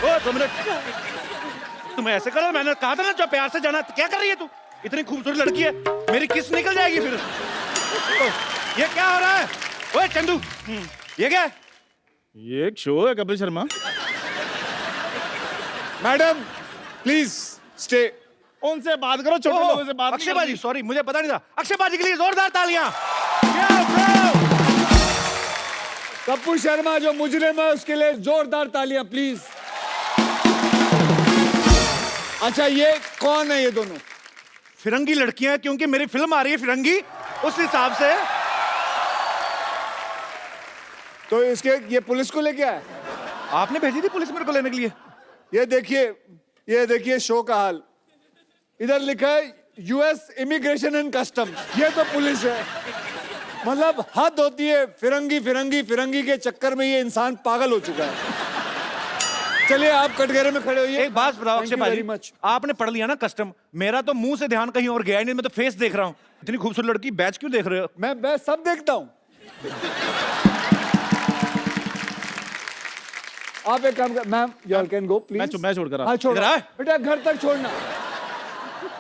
ओ 2 minute, तुम ऐसे करो, मैंने कहा था ना जो प्यार से जाना। क्या कर रही है तू? इतनी खूबसूरत लड़की है, मेरी किस निकल जाएगी फिर। तो, ये क्या हो रहा है? ओए चंदू, ये क्या है? ये एक शो है Kapil Sharma. Madam please stay. उनसे बात करो, छोटे लोगों से बात। अक्षय बाजी, सॉरी मुझे पता नहीं था। अक्षय बाजी के लिए जोरदार तालियां। Yeah, bro! कप्पू शर्मा जो मुजरिम है उसके लिए जोरदार तालियां प्लीज। अच्छा ये कौन है ये दोनों? फिरंगी लड़कियां, क्योंकि मेरी फिल्म आ रही है फिरंगी, उस हिसाब से। तो इसके ये पुलिस को लेके आए? आपने भेजी थी पुलिस मेरे को लेने के लिए? ये देखिए शो का हाल। इधर लिखा है यूएस इमिग्रेशन एंड कस्टम्स, ये तो पुलिस है। मतलब हद होती है, फिरंगी फिरंगी फिरंगी के चक्कर में ये इंसान पागल हो चुका है। चलिए आप कटघरे में खड़े होइए। एक बात बताओ अक्षय भाई, आपने पढ़ लिया ना कस्टम, मेरा तो मुंह से ध्यान कहीं और गया ही नहीं, मैं तो फेस देख रहा हूँ। इतनी खूबसूरत लड़की, बैच क्यों देख रहे हो? मैं सब देखता हूँ। आप एक काम कर, ma'am you can go please. मैं छोड़कर हाँ छोड़ इधर आ। बेटा, घर तक छोड़ना।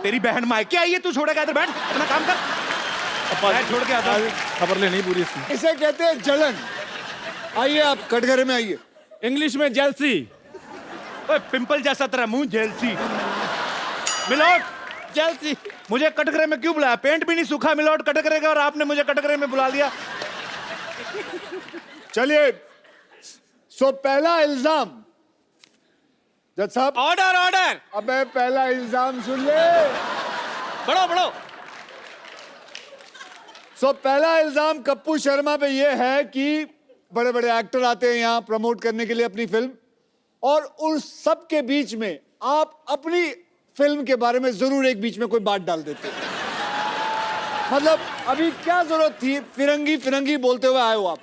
तेरी बहन मायके आई है, तू छोड़ेगा? इधर बैठ, अपना काम कर। मैं छोड़ के आता हूँ। खबर लेनी पूरी इसकी। इसे कहते हैं जलन। आइए आप कटघरे में आइए। इंग्लिश में जेलसी। ओए पिंपल जैसा तेरा मुंह, जेलसी। मिलोट, जेलसी। मुझे कटघरे में क्यों बुलाया? पेंट भी नहीं सूखा मिलोट कटघरे का, और आपने मुझे कटघरे में बुला लिया। चलिए सो पहला इल्जाम। जज साहब ऑर्डर ऑर्डर। अबे पहला इल्जाम सुन ले। बढ़ो बढ़ो। सो पहला इल्जाम कप्पू शर्मा पे ये है कि बड़े बड़े एक्टर आते हैं यहाँ प्रमोट करने के लिए अपनी फिल्म, और उन सब के बीच में आप अपनी फिल्म के बारे में जरूर एक बीच में कोई बात डाल देते हैं। मतलब अभी क्या जरूरत थी फिरंगी फिरंगी बोलते हुए आए हो आप?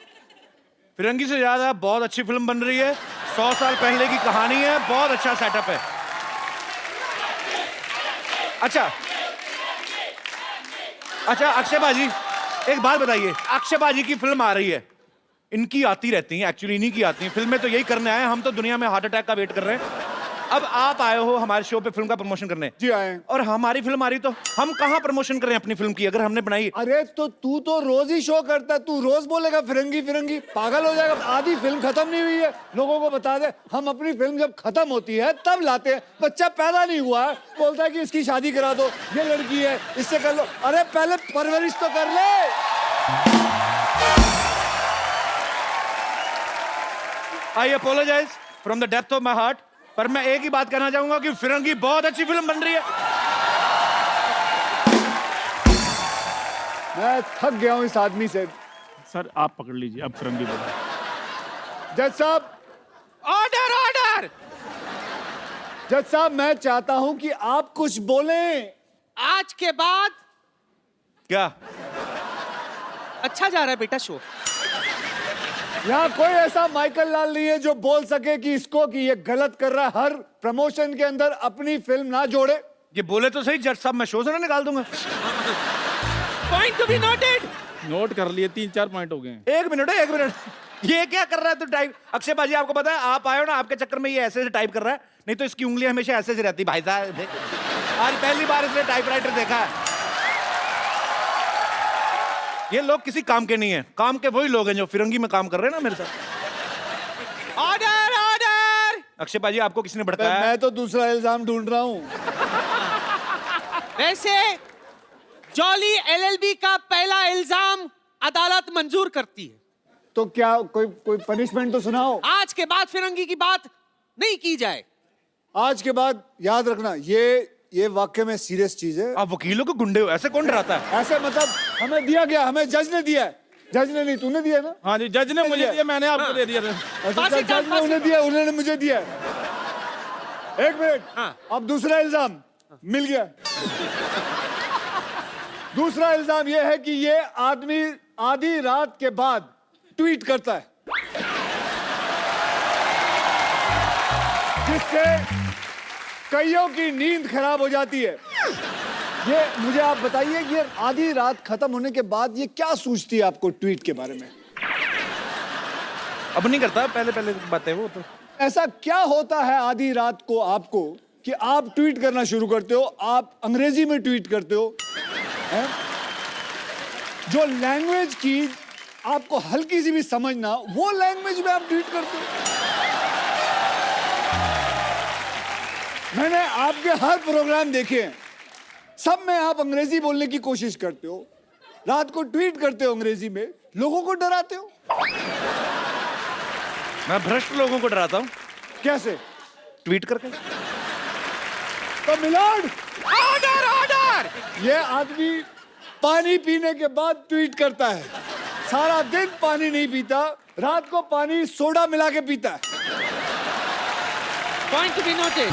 फिरंगी से ज्यादा बहुत अच्छी फिल्म बन रही है, 100 साल पहले की कहानी है, बहुत अच्छा सेटअप है। अच्छा अक्षय बाजी, एक बात बताइए, अक्षय बाजी की फिल्म आ रही है, इनकी आती रहती हैं, एक्चुअली इन्हीं की आती हैं फिल्में, तो यही करने आए हैं। हम तो दुनिया में हार्ट अटैक का वेट कर रहे हैं। अब आप आए हो हमारे शो पे फिल्म का प्रमोशन करने। जी आए। और हमारी फिल्म आ रही, तो हम कहाँ प्रमोशन करें अपनी फिल्म की, अगर हमने बनाई? अरे तो तू तो रोज ही शो करता है, तू रोज बोलेगा फिरंगी फिरंगी, पागल हो जाएगा। आधी फिल्म खत्म नहीं हुई है, लोगों को बता दे। हम अपनी फिल्म जब खत्म होती है तब लाते हैं। बच्चा पैदा नहीं हुआ है, बोलता है कि इसकी शादी करा दो, ये लड़की है इससे कर लो। अरे पहले परवरिश तो कर ले। I apologise from the depth of my heart, पर मैं एक ही बात कहना चाहूंगा कि फिरंगी बहुत अच्छी फिल्म बन रही है। मैं थक गया हूं इस आदमी से। सर आप पकड़ लीजिए, अब फिरंगी बोलो। जज साहब ऑर्डर ऑर्डर। जज साहब मैं चाहता हूं कि आप कुछ बोलें। आज के बाद क्या अच्छा जा रहा है बेटा शो। यहाँ कोई ऐसा माइकल लाल नहीं है जो बोल सके कि इसको कि ये गलत कर रहा है, हर प्रमोशन के अंदर अपनी फिल्म ना जोड़े। ये बोले तो सही जज साहब, मैं शो से ना निकाल दूंगा। Point to be noted. Note कर लिए, 3-4 पॉइंट हो गए। एक मिनट है, एक मिनट। ये क्या कर रहा है तू टाइप? अक्षय बाजी आपको पता है, आप आए हो ना, आपके चक्कर में ये ऐसे से टाइप कर रहा है, नहीं तो इसकी उंगलियां हमेशा ऐसे से रहती। भाई साहब आज पहली बार इसने टाइपराइटर देखा है। ये लोग किसी काम के नहीं है, काम के वही लोग हैं जो फिरंगी में काम कर रहे हैं ना मेरे साथ। Order order. अक्षय बाजी आपको किसने भड़काया? मैं तो दूसरा इल्जाम ढूंढ रहा हूँ। वैसे जॉली एलएलबी का पहला इल्जाम अदालत मंजूर करती है, तो क्या कोई पनिशमेंट तो सुनाओ। आज के बाद फिरंगी की बात नहीं की जाए। आज के बाद याद रखना, ये वाकई में सीरियस चीज है। आप वकीलों को गुंडे हो, ऐसे कौन डराता है? ऐसे मतलब हमें दिया गया, हमें जज ने दिया है। जज ने नहीं, तूने दिया ना? हाँ जी, जज ने मुझे दिया, मैंने आपको दे दिया। अच्छा, जज ने उन्हें दिया, उन्होंने मुझे दिया। एक मिनट, हाँ। अब दूसरा इल्जाम मिल गया। दूसरा इल्जाम यह है कि ये आदमी आधी रात के बाद ट्वीट करता है, जिससे कईयों की नींद खराब हो जाती है। ये मुझे आप बताइए, ये आधी रात खत्म होने के बाद ये क्या सूझती है आपको ट्वीट के बारे में? अब नहीं करता, पहले पहले बातें वो तो। ऐसा क्या होता है आधी रात को आपको कि आप ट्वीट करना शुरू करते हो, आप अंग्रेजी में ट्वीट करते हो, हैं? जो लैंग्वेज की आपको हल्की सी भी समझ ना हो, वो लैंग्वेज में आप ट्वीट करते हो। मैंने आपके हर प्रोग्राम देखे हैं, सब में आप अंग्रेजी बोलने की कोशिश करते हो, रात को ट्वीट करते हो अंग्रेजी में, लोगों को डराते हो। मैं भ्रष्ट लोगों को डराता हूँ कैसे? ट्वीट करके। तो मिलाड, ऑर्डर ऑर्डर। ये आदमी पानी पीने के बाद ट्वीट करता है, सारा दिन पानी नहीं पीता, रात को पानी सोडा मिला के पीता है। Point to be noted.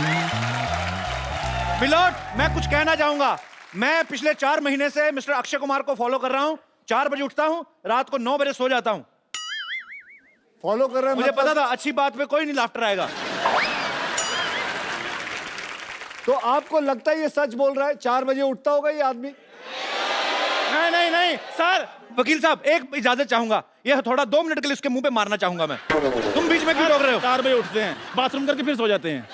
मिलोट, मैं कुछ कहना चाहूंगा। मैं पिछले 4 महीने से मिस्टर अक्षय कुमार को फॉलो कर रहा हूं। 4 बजे उठता हूं, रात को 9 बजे सो जाता हूं। फॉलो कर रहे हैं मुझे मतलब? पता था अच्छी बात पे कोई नहीं लाफ्टर आएगा। तो आपको लगता है ये सच बोल रहा है? 4 बजे उठता होगा ये आदमी? नहीं नहीं नहीं सर, वकील साहब एक इजाजत चाहूंगा। ये थोड़ा 2 मिनट के लिए उसके मुंह पे मारना चाहूंगा मैं। तुम बीच में क्यों रोक रहे हो? 4 बजे उठते हैं, बाथरूम करके फिर सो जाते हैं।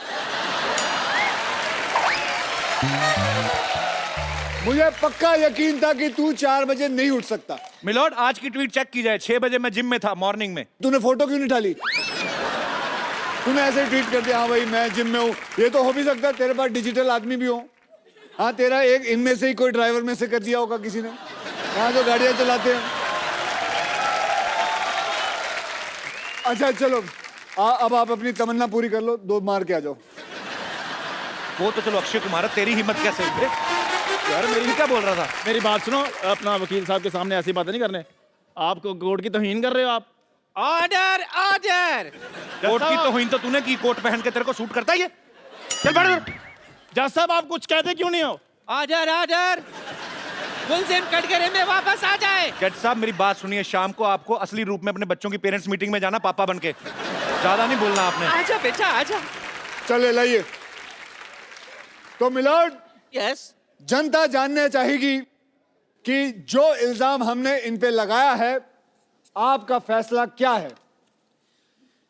मुझे पक्का यकीन था कि तू 4 बजे नहीं उठ सकता। मिलोट, आज की ट्वीट चेक की जाए। 6 बजे मैं जिम में था, मॉर्निंग में। तूने फोटो क्यों नहीं डाली? तूने ऐसे ट्वीट कर दिया, हाँ भाई मैं जिम में हूँ। ये तो हो भी सकता है तेरे पास डिजिटल आदमी भी हो। हाँ, तेरा एक इनमें से ही कोई ड्राइवर में से कर दिया होगा किसी ने, हाँ, जो गाड़ियां चलाते हैं। अच्छा चलो, अब आप अपनी तमन्ना पूरी कर लो, 2 मार के आ जाओ। वो तो चलो अक्षय कुमार है, तेरी हिम्मत कैसे हुई? यार मेरी क्या बोल रहा था? मेरी बात सुनो, अपना वकील साहब के सामने ऐसी बातें नहीं करने। आपको कोर्ट की तौहीन कर रहे हो आप। Order order. कोर्ट की तौहीन तो तूने की, कोट पहन के तेरे को सूट करता है ये? चल बैठ। जज साहब, आप कुछ कहते क्यों नहीं हो? Order order. मुलजिम कटघरे में वापस आ जाए। जज साहब मेरी बात सुनिए, शाम को आपको असली रूप में अपने बच्चों की पेरेंट्स मीटिंग में जाना, पापा बन के। ज्यादा नहीं बोलना आपने। आजा बेटा आजा। चले लाइए। तो मिलोड, यस। जनता जानना चाहेगी कि जो इल्जाम हमने इन पे लगाया है, आपका फैसला क्या है?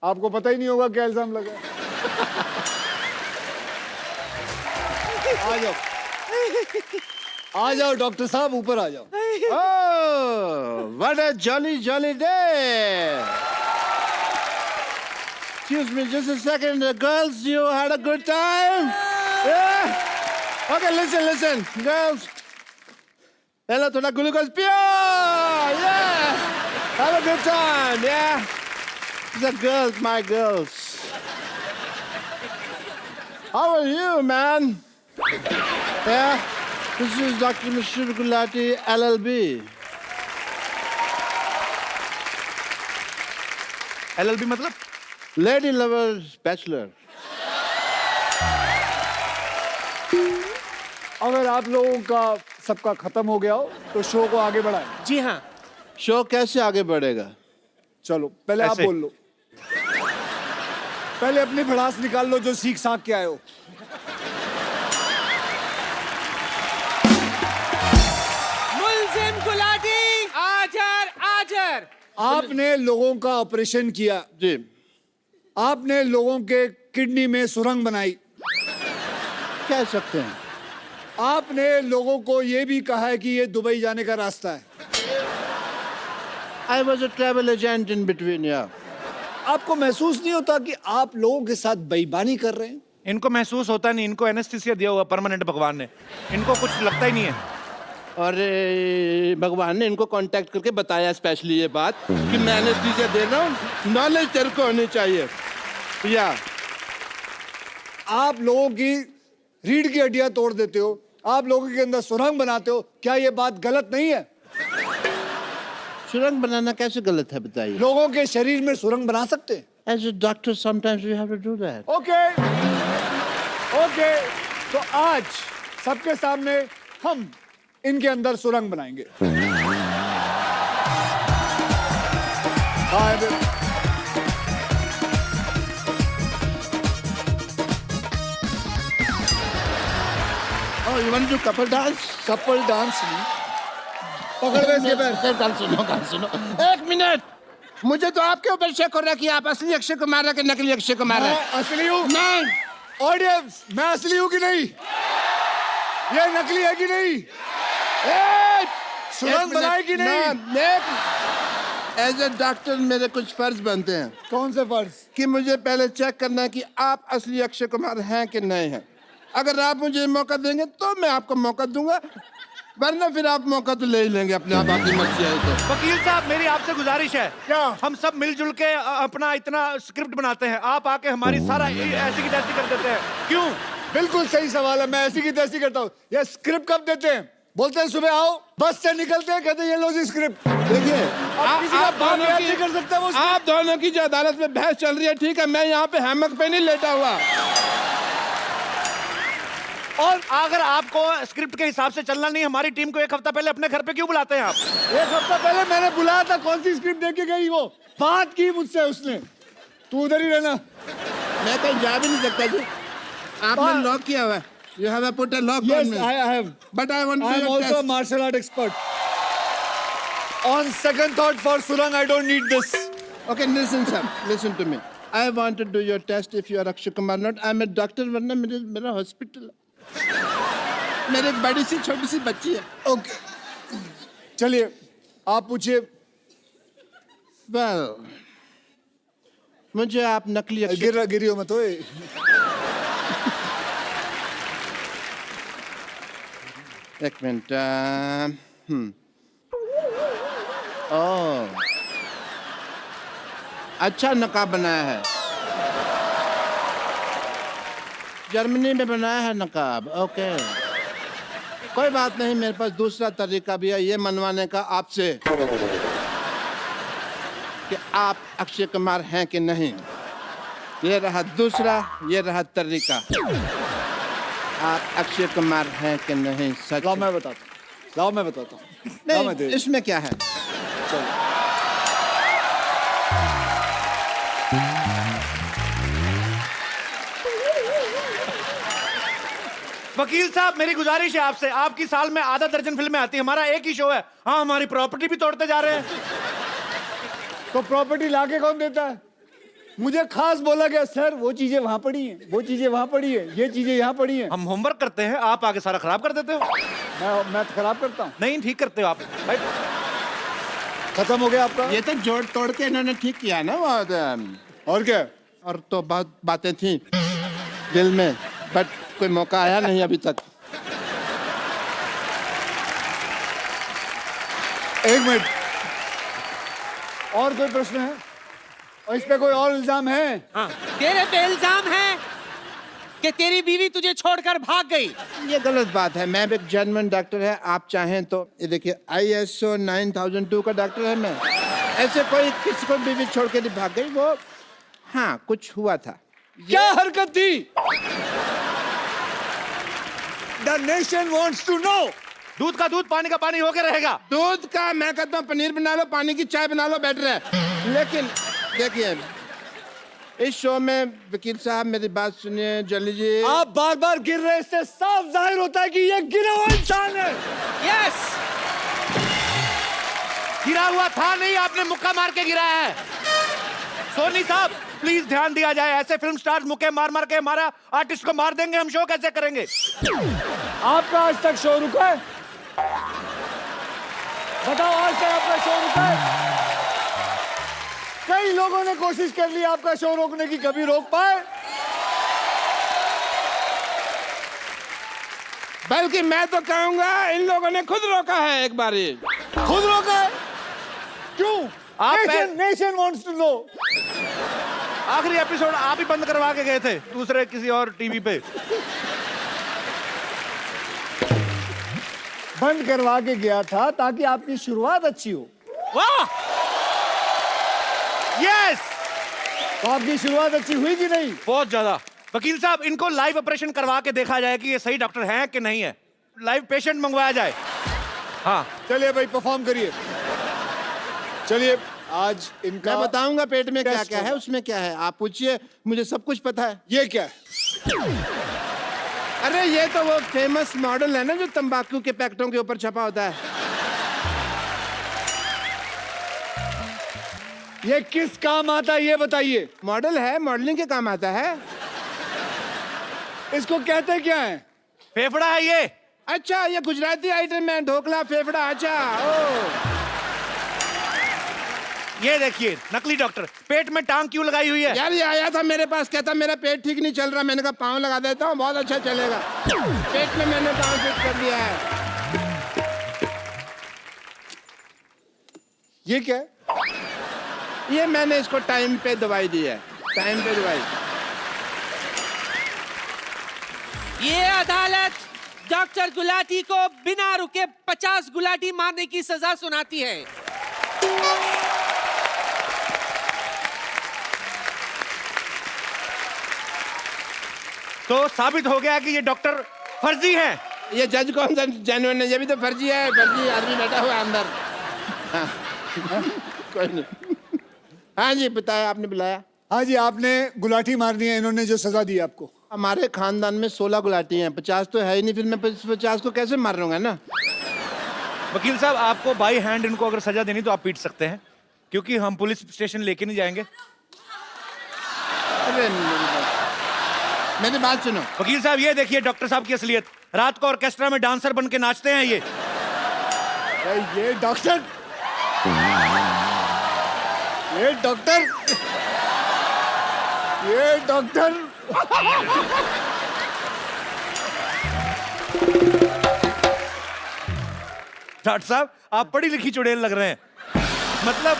आपको पता ही नहीं होगा क्या इल्जाम लगा है। आ जाओ, आ जाओ डॉक्टर साहब, ऊपर आ जाओ। Oh, what a jolly, jolly day! Excuse me, just a second. Girls, you had a good time? Yeah? Okay, listen, girls. Hello, to the glucose pure! Yeah! Have a good time, yeah? The girls, my girls. How are you, man? Yeah? This is Dr. Mishra Gulati, LLB. LLB मतलब? Lady Lovers Bachelor. अगर आप लोगों का सबका खत्म हो गया हो तो शो को आगे बढ़ाएं। जी हाँ। शो कैसे आगे बढ़ेगा? चलो पहले आप ऐसे। बोल लो, पहले अपनी भड़ास निकाल लो जो सीख साख के आए हो। मुलजिम गुलाटी आजर आजर। आपने लोगों का ऑपरेशन किया, जी। आपने लोगों के किडनी में सुरंग बनाई, कह सकते हैं। आपने लोगों को यह भी कहा है कि ये दुबई जाने का रास्ता है। I was a travel agent in between, yeah. आपको महसूस नहीं होता कि आप लोगों के साथ बेईमानी कर रहे हैं? इनको महसूस होता नहीं, इनको एनेस्थीसिया दिया हुआ परमानेंट भगवान ने, इनको कुछ लगता ही नहीं है। और भगवान ने इनको कांटेक्ट करके बताया स्पेशली ये बात कि मैं एनेस्थीसिया दे रहा हूँ, नॉलेज तेरे को होनी चाहिए। या आप लोगों की रीढ़ की हड्डियां तोड़ देते हो, आप लोगों के अंदर सुरंग बनाते हो, क्या ये बात गलत नहीं है? सुरंग बनाना कैसे गलत है बताइए? लोगों के शरीर में सुरंग बना सकते हैं। As a doctor, sometimes we have to do that. Okay okay, तो आज सबके सामने हम इनके अंदर सुरंग बनाएंगे। हाँ, Oh, you want to do couple dance? Couple dance नहीं, पकड़ गए इसके पैर। गाल सुनो, एक मिनट। मुझे तो आपके ऊपर शक हो रहा है कि आप असली अक्षय कुमार है कि नकली अक्षय कुमार मैं है। असली हूँ। नहीं, ऑडियंस, मैं असली हूँ कि नहीं? ये नकली है कि नहीं? सुरंग बनाए कि नहीं? एज ए डॉक्टर मेरे कुछ फर्ज बनते हैं कौन से फर्ज? कि मुझे पहले चेक करना है कि आप असली अक्षय कुमार हैं कि नहीं हैं। अगर आप मुझे मौका देंगे तो मैं आपको मौका दूंगा, वरना फिर आप मौका तो ले ही लेंगे अपने आप, आपकी मर्जी है तो। वकील साहब मेरी आपसे गुजारिश है, क्या? हम सब मिलजुल के अपना इतना स्क्रिप्ट बनाते हैं, आप आके हमारी सारा ऐसी की तैसी कर देते हैं, क्यों? बिल्कुल सही सवाल है। मैं ऐसी की तैसी करता हूँ। ये स्क्रिप्ट कब देते हैं? बोलते हैं सुबह आओ, बस से निकलते हैं, कहते हैं ये लो जी स्क्रिप्ट। देखिए, अब किसी का बाप याद नहीं कर सकता वो script। आप दोनों की जो अदालत में बहस चल रही है, ठीक है, मैं यहाँ पे हैमक पे नहीं लेटा हुआ। और अगर आपको स्क्रिप्ट के हिसाब से चलना नहीं, हमारी टीम को एक हफ्ता पहले अपने घर पे क्यों बुलाते हैं आप? एक हफ्ता पहले मैंने बुलाया था, कौन सी स्क्रिप्ट देके गई वो? बात की मुझसे उसने, तू उधर ही रहना। मैं कहीं जा भी नहीं सकता जी, आपने लॉक किया हुआ है। You have put a lock on me. Yes, I have. But I want to I am do your also a test. martial art expert. On second thought, for Surang, I don't need this. Okay, listen, sir. Listen to me. I want to do your test if you are Akshay Kumar not. I'm a doctor, वरना मेरा hospital है। मेरे एक बड़ी सी छोटी सी बच्ची है। Okay. चलिए, आप पूछिए। Well, मुझे आप नकली अक्षय गिरी हो मत हो। एक मिनट। ओह, अच्छा नकाब बनाया है, जर्मनी में बनाया है नकाब। ओके, कोई बात नहीं, मेरे पास दूसरा तरीका भी है ये मनवाने का आपसे कि आप अक्षय कुमार हैं कि नहीं। ये रहा दूसरा, ये रहा तरीका। आप अक्षय कुमार हैं कि नहीं? सच? लाओ मैं बताता हूँ। लाओ मैं बताता हूँ। लाओ मैं नहीं, दे। इसमें क्या है? वकील साहब मेरी गुजारिश है आपसे, आपकी साल में आधा दर्जन फिल्में आती हैं, हमारा एक ही शो है। हाँ, हमारी प्रॉपर्टी भी तोड़ते जा रहे हैं। तो प्रॉपर्टी लाके कौन देता है? मुझे खास बोला गया सर वो चीजें वहां पड़ी हैं, वो चीजें वहां पड़ी हैं, ये चीजें यहाँ पड़ी हैं। हम होमवर्क करते हैं, आप आगे सारा खराब कर देते हो। मैं तो खराब करता हूँ। नहीं, ठीक करते हो आप भाई। खत्म हो गया आपका। ये तो जोड़ तोड़ के इन्होंने ठीक किया ना वो और क्या? और तो बहुत बातें थी दिल में, बट कोई मौका आया नहीं अभी तक। एक मिनट, और कोई प्रश्न है? और इस पे कोई और इल्जाम है? हाँ, तेरे पे इल्जाम है कि तेरी बीवी तुझे छोड़कर भाग गई। ये गलत बात है, मैं भी एक जर्मन डॉक्टर है, आप चाहें तो ये देखिए ISO 9002 का डॉक्टर है मैं। ऐसे कोई किसी को बीवी छोड़ के नहीं भाग गई वो। हाँ, कुछ हुआ था। क्या हरकत थी? The nation wants to know. दूध का दूध, पानी का पानी होके रहेगा। दूध का मैं कहता हूँ पनीर बना लो, पानी की चाय बना लो, बेटर है। लेकिन देखिए, इस शो में वकील साहब मेरी बात सुनिए, जल्दी जी। आप बार बार गिर रहे, इससे साफ जाहिर होता है कि ये गिरा हुआ इंसान है। यस, गिरा हुआ था नहीं, आपने मुक्का मार के गिराया है। सोनी साहब प्लीज ध्यान दिया जाए, ऐसे फिल्म स्टार्स मुक्के मार मार के हमारा आर्टिस्ट को मार देंगे, हम शो कैसे करेंगे? आपका आज तक शो रुका है? बताओ, आज तक आपका शो रुका है? कई लोगों ने कोशिश कर ली आपका शो रोकने की, कभी रोक पाए? बल्कि मैं तो कहूंगा इन लोगों ने खुद रोका है एक बारी। खुद रोका है? क्यों? आप नेशन वांट्स टू नो। आखिरी एपिसोड आप ही बंद करवा के गए थे दूसरे किसी और टीवी पे। बंद करवा के गया था ताकि आपकी शुरुआत अच्छी हो। वाह, यस, तो आपकी शुरुआत अच्छी हुई कि नहीं? बहुत ज्यादा। वकील साहब इनको लाइव ऑपरेशन करवा के देखा जाए कि ये सही डॉक्टर हैं कि नहीं है, लाइव पेशेंट मंगवाया जाए। हाँ चलिए भाई, परफॉर्म करिए। चलिए, आज इनका मैं बताऊंगा पेट में क्या टेस्ट क्या है, होगा। उसमें क्या है, आप पूछिए, मुझे सब कुछ पता है। ये क्या है? अरे ये तो वो फेमस मॉडल है ना जो तंबाकू के पैकेटों के ऊपर छपा होता है। ये किस काम आता है ये बताइए। मॉडल है, मॉडलिंग के काम आता है। इसको कहते क्या है? फेफड़ा है ये। अच्छा, ये गुजराती आइटम है, ढोकला फेफड़ा। अच्छा, ओ ये देखिए नकली डॉक्टर पेट में टांग क्यों लगाई हुई है? यार, ये आया था मेरे पास, कहता मेरा पेट ठीक नहीं चल रहा। मैंने कहा पाँव लगा देता हूँ, बहुत अच्छा चलेगा। पेट में मैंने पाँव फिट कर दिया है। ये क्या है? ये मैंने इसको टाइम पे दवाई दी है, टाइम पे दवाई। ये अदालत डॉक्टर गुलाटी को बिना रुके 50 गुलाटी मारने की सजा सुनाती है। तो साबित हो गया कि ये डॉक्टर फर्जी हैं। ये जज कौन सा जेन्युइन है? ये भी तो फर्जी है, फर्जी आदमी बैठा हुआ है अंदर। हाँ। कोई नहीं। हाँ जी, बताया, आपने बुलाया। हाँ जी, आपने गुलाटी मारनी है, इन्होंने जो सजा दी आपको। हमारे खानदान में 16 गुलाटी हैं, 50 तो है ही नहीं, फिर मैं 50 को कैसे मार रहा हूँ ना। वकील साहब आपको बाई हैंड इनको अगर सजा देनी तो आप पीट सकते हैं, क्योंकि हम पुलिस स्टेशन लेके नहीं जाएंगे। अरे मेरी बात सुनो। वकील साहब ये देखिए डॉक्टर साहब की असलियत। रात को ऑर्केस्ट्रा में डांसर बन के नाचते हैं ये। ये डॉक्टर, ये डॉक्टर, ये डॉक्टर। डॉक्टर साहब आप पढ़ी लिखी चुड़ैल लग रहे हैं। मतलब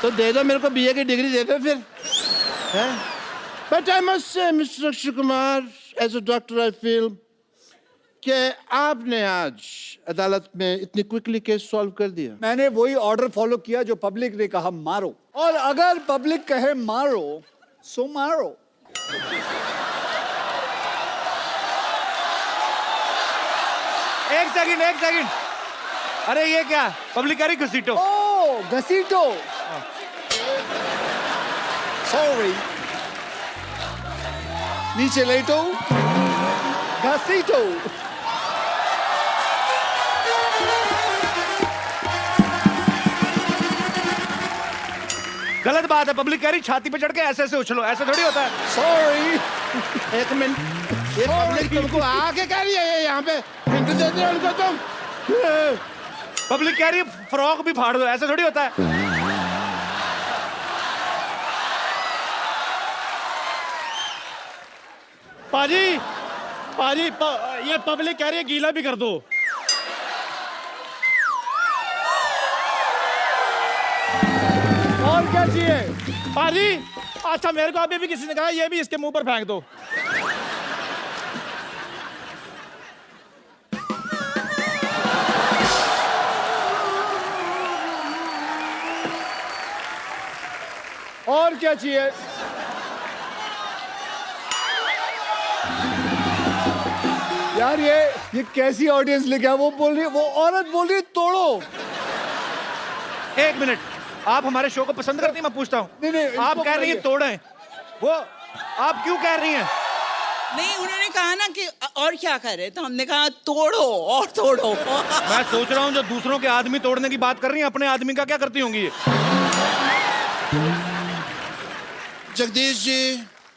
तो दे दो मेरे को बीए की डिग्री, दे दो फिर। But I must say mister Akshay Kumar, as a doctor I feel कि आपने आज अदालत में इतनी क्विकली केस सॉल्व कर दिया। मैंने वही ऑर्डर फॉलो किया जो पब्लिक ने कहा मारो, और अगर पब्लिक कहे मारो सो मारो। एक सेकंड। अरे ये क्या पब्लिक घसीटो? ओ घसीटो, सॉरी, नीचे लेटो, घसीटो। गलत बात है। पब्लिक कह रही छाती पे चढ़ के ऐसे ऐसे उछलो, ऐसे थोड़ी होता है। सॉरी, एक मिनट, ये पब्लिक तुमको आके कह रही है ये यहाँ पे हिंट देते हो उनको तुम? पब्लिक कह रही है फ्रॉक भी फाड़ दो, ऐसे थोड़ी होता है। पाजी, ये पब्लिक कह रही है गीला भी कर दो। और क्या चाहिए? पाजी, अच्छा मेरे को अभी भी किसी ने कहा ये भी इसके मुंह पर फेंक दो। और क्या चाहिए? यार ये कैसी ऑडियंस लेके आ? वो बोल रही है, वो औरत बोल रही है तोड़ो। एक मिनट, आप हमारे शो को पसंद करती हैं? मैं पूछता हूँ। नहीं, आप इसको कह रही हैं तोड़ें, वो आप क्यों कह रही हैं? नहीं, उन्होंने कहा ना कि और क्या करे, तो हमने कहा तोड़ो और तोड़ो। मैं सोच रहा हूँ जो दूसरों के आदमी तोड़ने की बात कर रही हैं, अपने आदमी का क्या करती होंगी ये? Jagdish ji,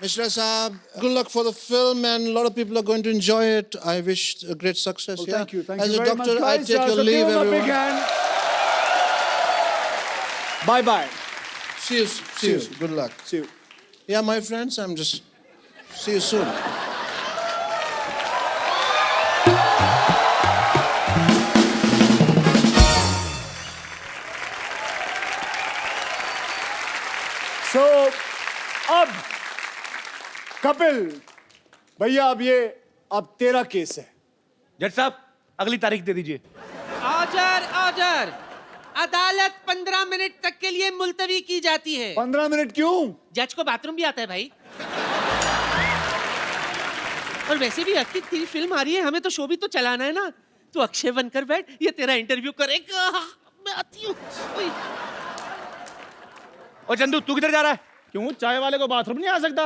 Mishra Saab, good luck for the film, and a lot of people are going to enjoy it. I wish a great success. Well, yeah? thank you As a very doctor, much, I guys. take your So leave, give him a big everyone. hand. Bye bye. See you. Good luck. See you. Yeah, my friends, I'm just see you soon. So अब कपिल भैया, अब तेरा case है। जज साहब अगली तारीख दे दीजिए। ऑर्डर। अदालत 15 मिनट तक के लिए मुलतवी की जाती है। 15 मिनट क्यों? जज को बाथरूम भी आता है भाई। और वैसे भी अखिल तेरी फिल्म आ रही है, हमें तो शो भी तो चलाना है ना। तू अक्षय बनकर बैठ, ये तेरा इंटरव्यू करेगा। मैं आती हूँ। और चंदू तू किधर जा रहा है? क्यों, चाय वाले को बाथरूम नहीं आ सकता?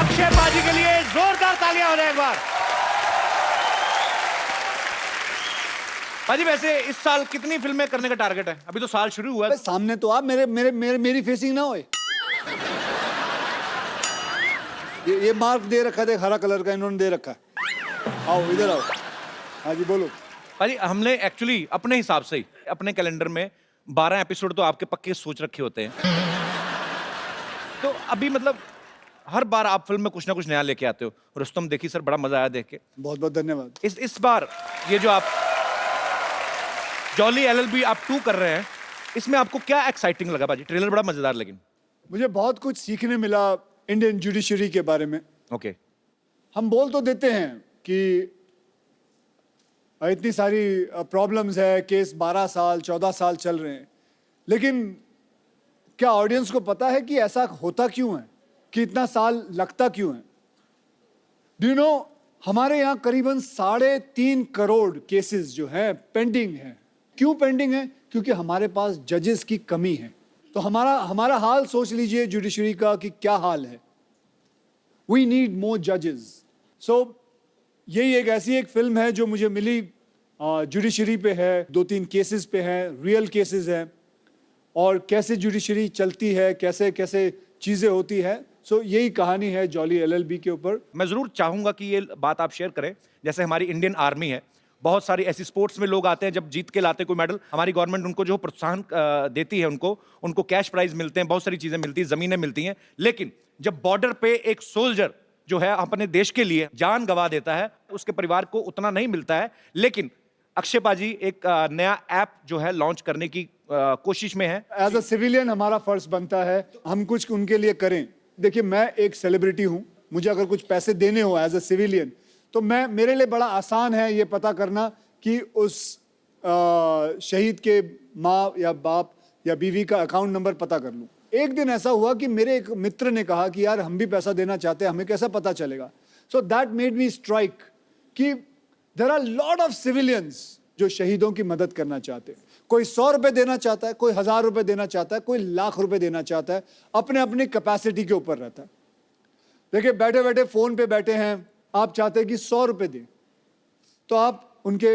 अक्षय बाजी के लिए जोरदार तालियां हो जाए एक बार। भाजी वैसे इस साल कितनी फिल्में करने का टारगेट है? अभी तो साल शुरू हुआ है। अबे सामने तो आप मेरी फेसिंग ना होए। ये मार्क दे रखा था हरा कलर का, इन्होंने दे रखा है। आओ इधर आओ। हाँ जी बोलो। भाजी हमने एक्चुअली अपने हिसाब से ही अपने कैलेंडर में 12 एपिसोड तो आपके पक्के सोच रखे होते हैं। तो अभी मतलब हर बार आप फिल्म में कुछ ना कुछ नया लेके आते हो। रुस्तम देखी सर, बड़ा मजा आया देख के। बहुत बहुत धन्यवाद। इस बार ये जो आप जॉली LLB आप 2 कर रहे हैं, इसमें आपको क्या एक्साइटिंग लगा भाजी? ट्रेलर बड़ा मजेदार, लेकिन मुझे बहुत कुछ सीखने मिला इंडियन जुडिशरी के बारे में। ओके। हम बोल तो देते हैं कि इतनी सारी प्रॉब्लम्स है, केस 12 साल 14 साल चल रहे हैं, लेकिन क्या ऑडियंस को पता है कि ऐसा होता क्यों है, कि इतना साल लगता क्यों है? डू यू नो, हमारे यहाँ करीबन 3.5 करोड़ केसेस जो हैं पेंडिंग हैं। क्यों पेंडिंग है? क्योंकि हमारे पास जजेस की कमी है। तो हमारा हाल सोच लीजिए जुडिशरी का कि क्या हाल है। वी नीड मोर जजेस। सो यही एक फिल्म है जो मुझे मिली, जुडिशरी पे है, 2-3 केसेस पे है, रियल केसेस हैं, और कैसे जुडिशरी चलती है, कैसे कैसे चीजें होती है। सो यही कहानी है जॉली LLB के ऊपर। मैं जरूर चाहूंगा कि ये बात आप शेयर करें। जैसे हमारी इंडियन आर्मी है, बहुत सारी ऐसी स्पोर्ट्स में लोग आते हैं, जब जीत के लाते हैं कोई मेडल, हमारी गवर्नमेंट उनको जो प्रोत्साहन देती है, उनको कैश प्राइज मिलते हैं, बहुत सारी चीजें मिलती हैं, जमीनें मिलती हैं। लेकिन जब बॉर्डर पे एक सोल्जर जो है अपने देश के लिए जान गंवा देता है, उसके परिवार को उतना नहीं मिलता है। लेकिन अक्षय पाजी एक नया ऐप जो है लॉन्च करने की कोशिश में है। एज अ सिविलियन हमारा फर्ज बनता है हम कुछ उनके लिए करें। देखिए, मैं एक सेलिब्रिटी हूं, मुझे अगर कुछ पैसे देने हो एज अ सिविलियन, तो मेरे लिए बड़ा आसान है ये पता करना कि उस शहीद के माँ या बाप या बीवी का अकाउंट नंबर पता कर लूं। एक दिन ऐसा हुआ कि मेरे एक मित्र ने कहा कि यार हम भी पैसा देना चाहते हैं, हमें कैसा पता चलेगा? So that made me strike कि there are lot of civilians जो शहीदों की मदद करना चाहते हैं। कोई 100 रुपए देना चाहता है, कोई 1000 रुपए देना चाहता है, कोई लाख रुपए देना चाहता है, अपने अपनी कैपेसिटी के ऊपर रहता है। देखिए, बैठे बैठे फोन पे बैठे हैं, आप चाहते हैं कि 100 रुपए दें, तो आप उनके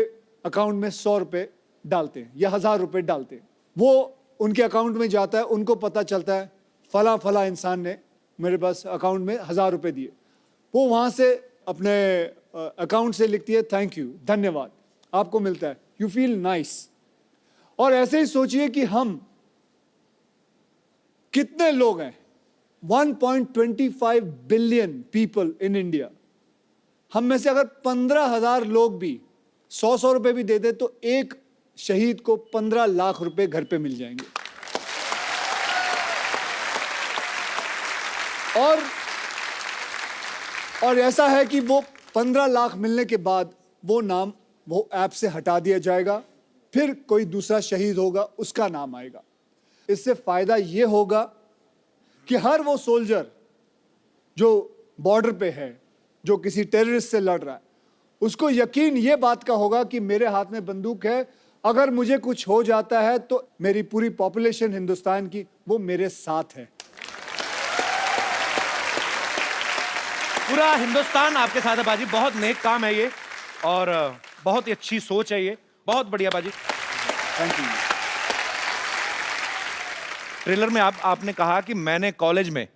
अकाउंट में 100 रुपए डालते हैं या 1000 रुपए डालते हैं। वो उनके अकाउंट में जाता है, उनको पता चलता है फला फला इंसान ने मेरे पास अकाउंट में 1000 रुपए दिए। वो वहां से अपने अकाउंट से लिखती है थैंक यू, धन्यवाद, आपको मिलता है, यू फील नाइस। और ऐसे ही सोचिए कि हम कितने लोग हैं, 1.25 बिलियन पीपल इन इंडिया। हम में से अगर 15,000 लोग भी 100 रुपए भी दे दे तो एक शहीद को 15 लाख रुपए घर पे मिल जाएंगे। और ऐसा है कि वो 15 लाख मिलने के बाद वो नाम वो ऐप से हटा दिया जाएगा, फिर कोई दूसरा शहीद होगा, उसका नाम आएगा। इससे फायदा ये होगा कि हर वो सोल्जर जो बॉर्डर पे है, जो किसी टेररिस्ट से लड़ रहा है, उसको यकीन ये बात का होगा कि मेरे हाथ में बंदूक है, अगर मुझे कुछ हो जाता है तो मेरी पूरी पॉपुलेशन हिंदुस्तान की वो मेरे साथ है। पूरा हिंदुस्तान आपके साथ है बाजी। बहुत नेक काम है ये और बहुत ही अच्छी सोच है ये, बहुत बढ़िया बाजी। Thank you. ट्रेलर में आपने कहा कि मैंने कॉलेज में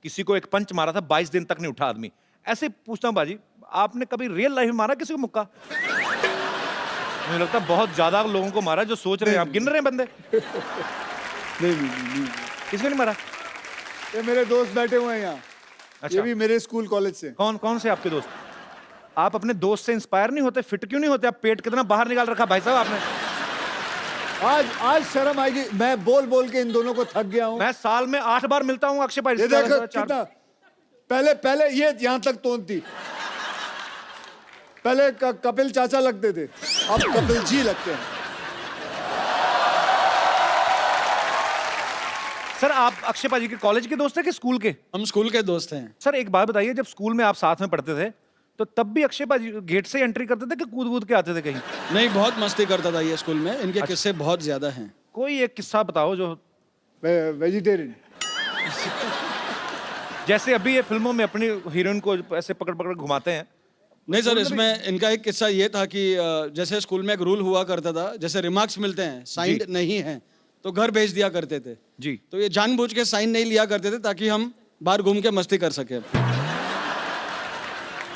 किसी को एक पंच मारा था, 22 दिन तक नहीं उठा आदमी। ऐसे पूछता हूं बाजी, आपने कभी रियल लाइफ में मारा किसी को मुक्का? मुझे लगता है बहुत ज्यादा लोगों को मारा जो सोच रहे हैं, आप गिन रहे हैं बंदे। नहीं। किसने नहीं मारा? ये मेरे दोस्त बैठे हुए हैं यहाँ। अच्छा। ये भी मेरे स्कूल कॉलेज से। कौन से आपके दोस्त? आप अपने दोस्त से इंस्पायर नहीं होते? फिट क्यों नहीं होते? आप पेट कितना बाहर निकाल रखा भाई साहब आपने। आज शर्म आएगी, मैं बोल के इन दोनों को थक गया हूँ। मैं साल में 8 बार मिलता हूँ अक्षय भाई। ये देखो कितना, पहले ये यहाँ तक तोन थी, पहले कपिल चाचा लगते थे, अब कपिल जी लगते हैं। सर आप अक्षय पाजी के कॉलेज के दोस्त हैं कि स्कूल के? हम स्कूल के दोस्त हैं। सर एक बात बताइए, जब स्कूल में आप साथ में पढ़ते थे तो तब भी अक्षय पाजी गेट से एंट्री करते थे कि कूद के आते थे कहीं? नहीं, बहुत मस्ती करता था ये स्कूल में, इनके किस्से बहुत ज्यादा हैं। कोई एक किस्सा बताओ जो वेजिटेरियन। जैसे अभी ये फिल्मों में अपनी हीरोइन को ऐसे पकड़ घुमाते हैं, नहीं सर, इसमें इनका एक किस्सा ये था कि जैसे स्कूल में एक रूल हुआ करता था, जैसे रिमार्क्स मिलते हैं साइंड नहीं है तो घर भेज दिया करते थे जी। तो ये जानबूझ के साइन नहीं लिया करते थे ताकि हम बाहर घूम के मस्ती कर सके।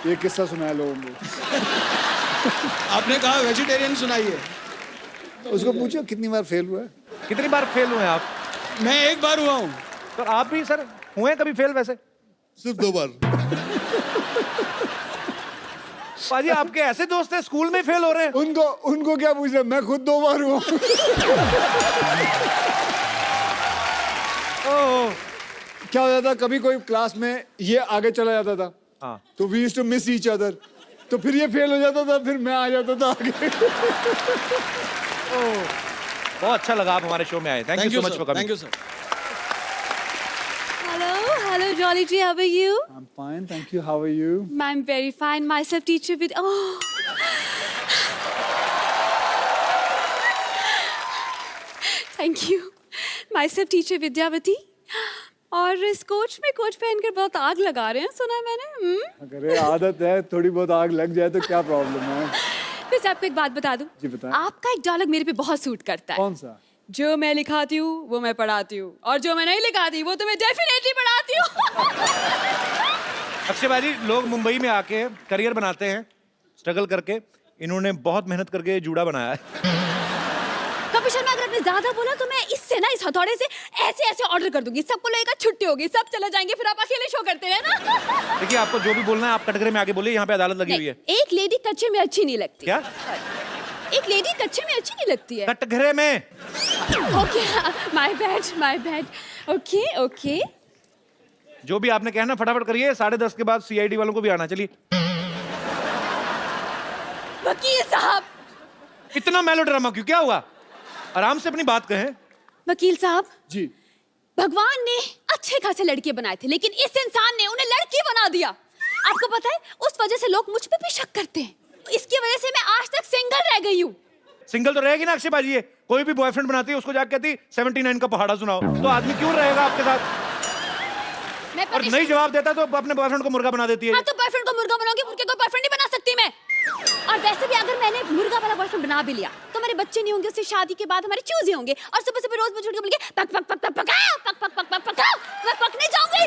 ये किस्सा सुनाया लोगों को। आपने कहा वेजिटेरियन सुनाइए। उसको पूछो कितनी बार फेल हुआ है। कितनी बार फेल हुए आप? मैं एक बार हुआ हूँ। तो आप भी सर हुए कभी फेल? वैसे सिर्फ 2 बार। पाजी आपके ऐसे दोस्त हैं स्कूल में फेल हो रहे हैं? उनको क्या पूछ रहे, मैं खुद 2 बार हुआ। ओह, क्या हो जाता, कभी कोई क्लास में ये आगे चला जाता था, हाँ। तो we used to miss each other, तो फिर ये फेल हो जाता था, फिर मैं आ जाता था आगे। बहुत अच्छा लगा आप हमारे शो में आए। Thank you so much for coming. Thank you sir. Hello, Jolly G. How are you? I'm fine, thank you. How are you? I'm very fine. Myself, teacher with. Oh. Thank you. Myself, teacher Vidyavati. और इस coach में coach पहनकर बहुत आग लगा रहे हैं, सुना मैंने। अरे आदत है, थोड़ी बहुत आग लग जाए तो क्या प्रॉब्लम है। वैसे आपको एक बात बता दूं। जी बताएं। आपका एक डायलॉग मेरे पे बहुत सूट करता है। कौन सा? जो मैं लिखाती हूँ वो मैं पढ़ाती हूँ, और जो मैं नहीं लिखाती वो तो मैं डेफिनेटली पढ़ाती हूँ। अक्षय भाई, लोग मुंबई में आके करियर बनाते हैं स्ट्रगल करके। इन्होंने बहुत मेहनत करके जूड़ा बनाया है। कपिल शर्मा, अगर आपने ज्यादा बोला तो मैं इससे ना, इस हथौड़े से ऐसे ऐसे ऑर्डर कर दूंगी, सबको लगेगा छुट्टी होगी, सब चले जाएंगे, फिर आप अकेले शो करते रहे ना। देखिए, आपको जो भी बोलना है आप कटघरे में आके बोलिए, यहाँ पे अदालत लगी हुई है। एक लेडी कच्चे में अच्छी नहीं लगती। क्या? एक लेडी कच्चे में अच्छी नहीं लगती है। कटघरे में? Okay, my bad, my bad. Okay okay. जो भी आपने कहना फटाफट करिए, 10:30 के बाद CID वालों को भी आना। चलिए। वकील साहब। इतना मेलोड्रामा क्यों? क्या हुआ? आराम से अपनी बात कहें। वकील साहब जी। भगवान ने अच्छे खासे लड़के बनाए थे, लेकिन इस इंसान ने उन्हें लड़की बना दिया। आपको पता है, उस वजह से लोग मुझ पे भी शक करते हैं। इसकी वजह से मैं आज तक सिंगल रह गई हूँ। सिंगल तो रहेगी ना अक्षय बाजी। ये कोई भी बॉयफ्रेंड बनाती है उसको जाके कहती 79 का पहाड़ा सुनाओ, तो आदमी क्यों रहेगा आपके साथ? मैं और नहीं जवाब देता तो अपने बॉयफ्रेंड को मुर्गा बना देती है। हाँ, तो बॉयफ्रेंड को मुर्गा बनाऊंगी, मुर्गे को बॉयफ्रेंड नहीं बना सकती मैं। और वैसे भी अगर मैंने मुर्गा वाला बॉयफ्रेंड बना भी लिया तो हमारे बच्चे नहीं होंगे, उससे शादी के बाद हमारे चूजे होंगे, और सुबह सुबह रोज मुझे उठ के बोलेंगे पक पक पक पक पक पक पक पक पक पक, मैं पकने जाऊंगी।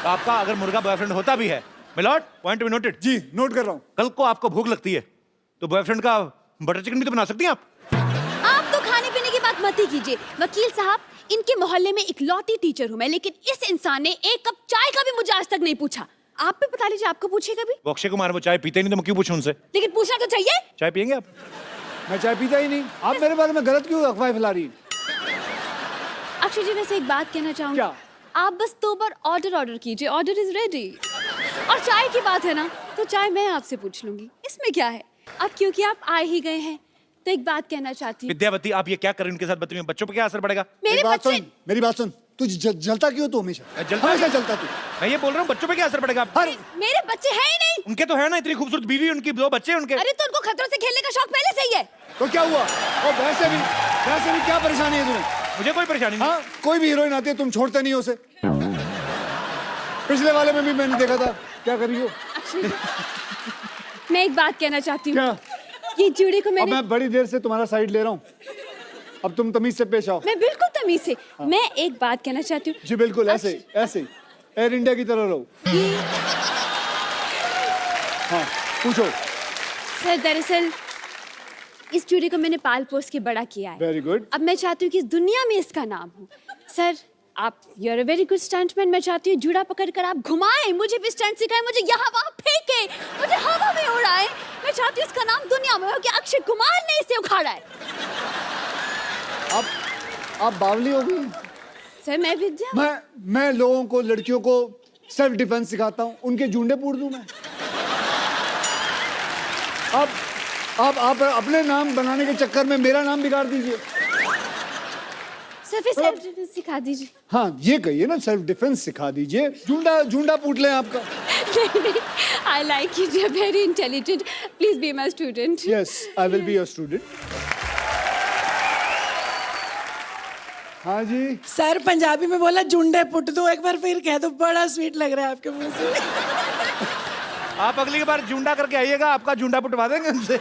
तो आपका अगर मुर्गा बॉयफ्रेंड होता भी है, मिलॉर्ड, पॉइंट बी नोटेड। जी, नोट कर रहा हूँ। कल को आपको भूख लगती है तो बॉयफ्रेंड का बटर चिकन भी तो बना सकती हैं आप। आप तो खाने पीने की बात मत ही कीजिए। वकील साहब, इनके मोहल्ले में इकलौती टीचर हूँ मैं, लेकिन इस इंसान ने एक कप चाय का भी मुझे आज तक नहीं पूछा। आप भी बता लीजिए, आपको पूछे कभी? वो अक्षय कुमार, वो चाय पीते नहीं तो मैं क्यों पूछूं उनसे? लेकिन पूछना तो चाहिए। चाय पियेंगे आप? मैं चाय पीता ही नहीं। आप मेरे बारे में गलत क्यों अफवाह फैला रही हैं? अक्षय जी, वैसे एक बात कहना चाहूंगी। क्या? आप बस 2 बार ऑर्डर कीजिए, ऑर्डर इज रेडी। और चाय की बात है ना, तो चाय मैं आपसे पूछ लूंगी, इसमें क्या है। अब क्योंकि आप आए ही गए हैं तो एक बात कहना चाहती हूँ। विद्यावती, आप ये क्या कर रही हैं उनके साथ बदतमीजी? बच्चों पर क्या असर पड़ेगा? मेरे बच्चे। मेरी बात सुन। तू जलता क्यों? तू हमेशा जलता हमेशा है? जलता तू। मैं ये बोल रहा हूँ, बच्चों पे क्या असर पड़ेगा? हर मेरे बच्चे हैं ही नहीं। उनके तो है ना, इतनी खूबसूरत बीवी, उनकी 2 बच्चे उनके। अरे तो उनको खतरों से खेलने का शौक पहले से ही है। तो क्या हुआ? और वैसे भी क्या परेशानी है तुम्हें? मुझे कोई परेशानी नहीं। हाँ, कोई भी हीरोइन आती है तुम छोड़ते नहीं हो उसे। पिछले वाले में भी मैंने देखा था, क्या कर रही हो? मैं एक बात कहना चाहती हूँ। क्या? ये जूड़े को अब मैंने। मैं बड़ी देर से तुम्हारा साइड ले रहा हूँ, अब तुम तमीज से पेश आओ। मैं बिल्कुल तमीज से। मैं एक बात कहना चाहती हूँ। जी बिल्कुल, ऐसे ऐसे एयर इंडिया की तरह रहो। हाँ, पूछो। सर, दरअसल इस जूड़े को मैंने पाल पोस के बड़ा किया है। Very good. अब मैं चाहती हूँ कि इस दुनिया में इसका नाम हो। सर, आप you are a very good stuntman. मैं चाहती हूँ जूड़ा पकड़कर आप घुमाएं, मुझे भी स्टंट सिखाएं, मुझे यहाँ वहाँ फेंके, मुझे हवा में उड़ाएं। मैं चाहती हूँ इसका नाम दुनिया में हो कि अक्षय कुमार ने इसे उखाड़ा है। आप बावली हो गई। सर, मैं विद्या। मैं लोगों को, लड़कियों को सेल्फ डिफेंस सिखाता हूँ, उनके जूंडे पूर दूं मैं। आप अपने नाम बनाने के चक्कर में मेरा नाम बिगाड़ दीजिए। सर, फिर सेल्फ डिफेंस सिखा दीजिए। हाँ, ये कहिए ना, सेल्फ डिफेंस सिखा दीजिए। जूंडा पूट लें आपका। I like you. You're very intelligent. Please be my student. Yes, I will be your student. हाँ जी। सर पंजाबी में बोला जुंडे पुट दो, एक बार फिर कह दो, बड़ा स्वीट लग रहा है आपके मुंह से। आप अगली बार जूंडा करके आइएगा, आपका जूंडा पुटवा देंगे उनसे।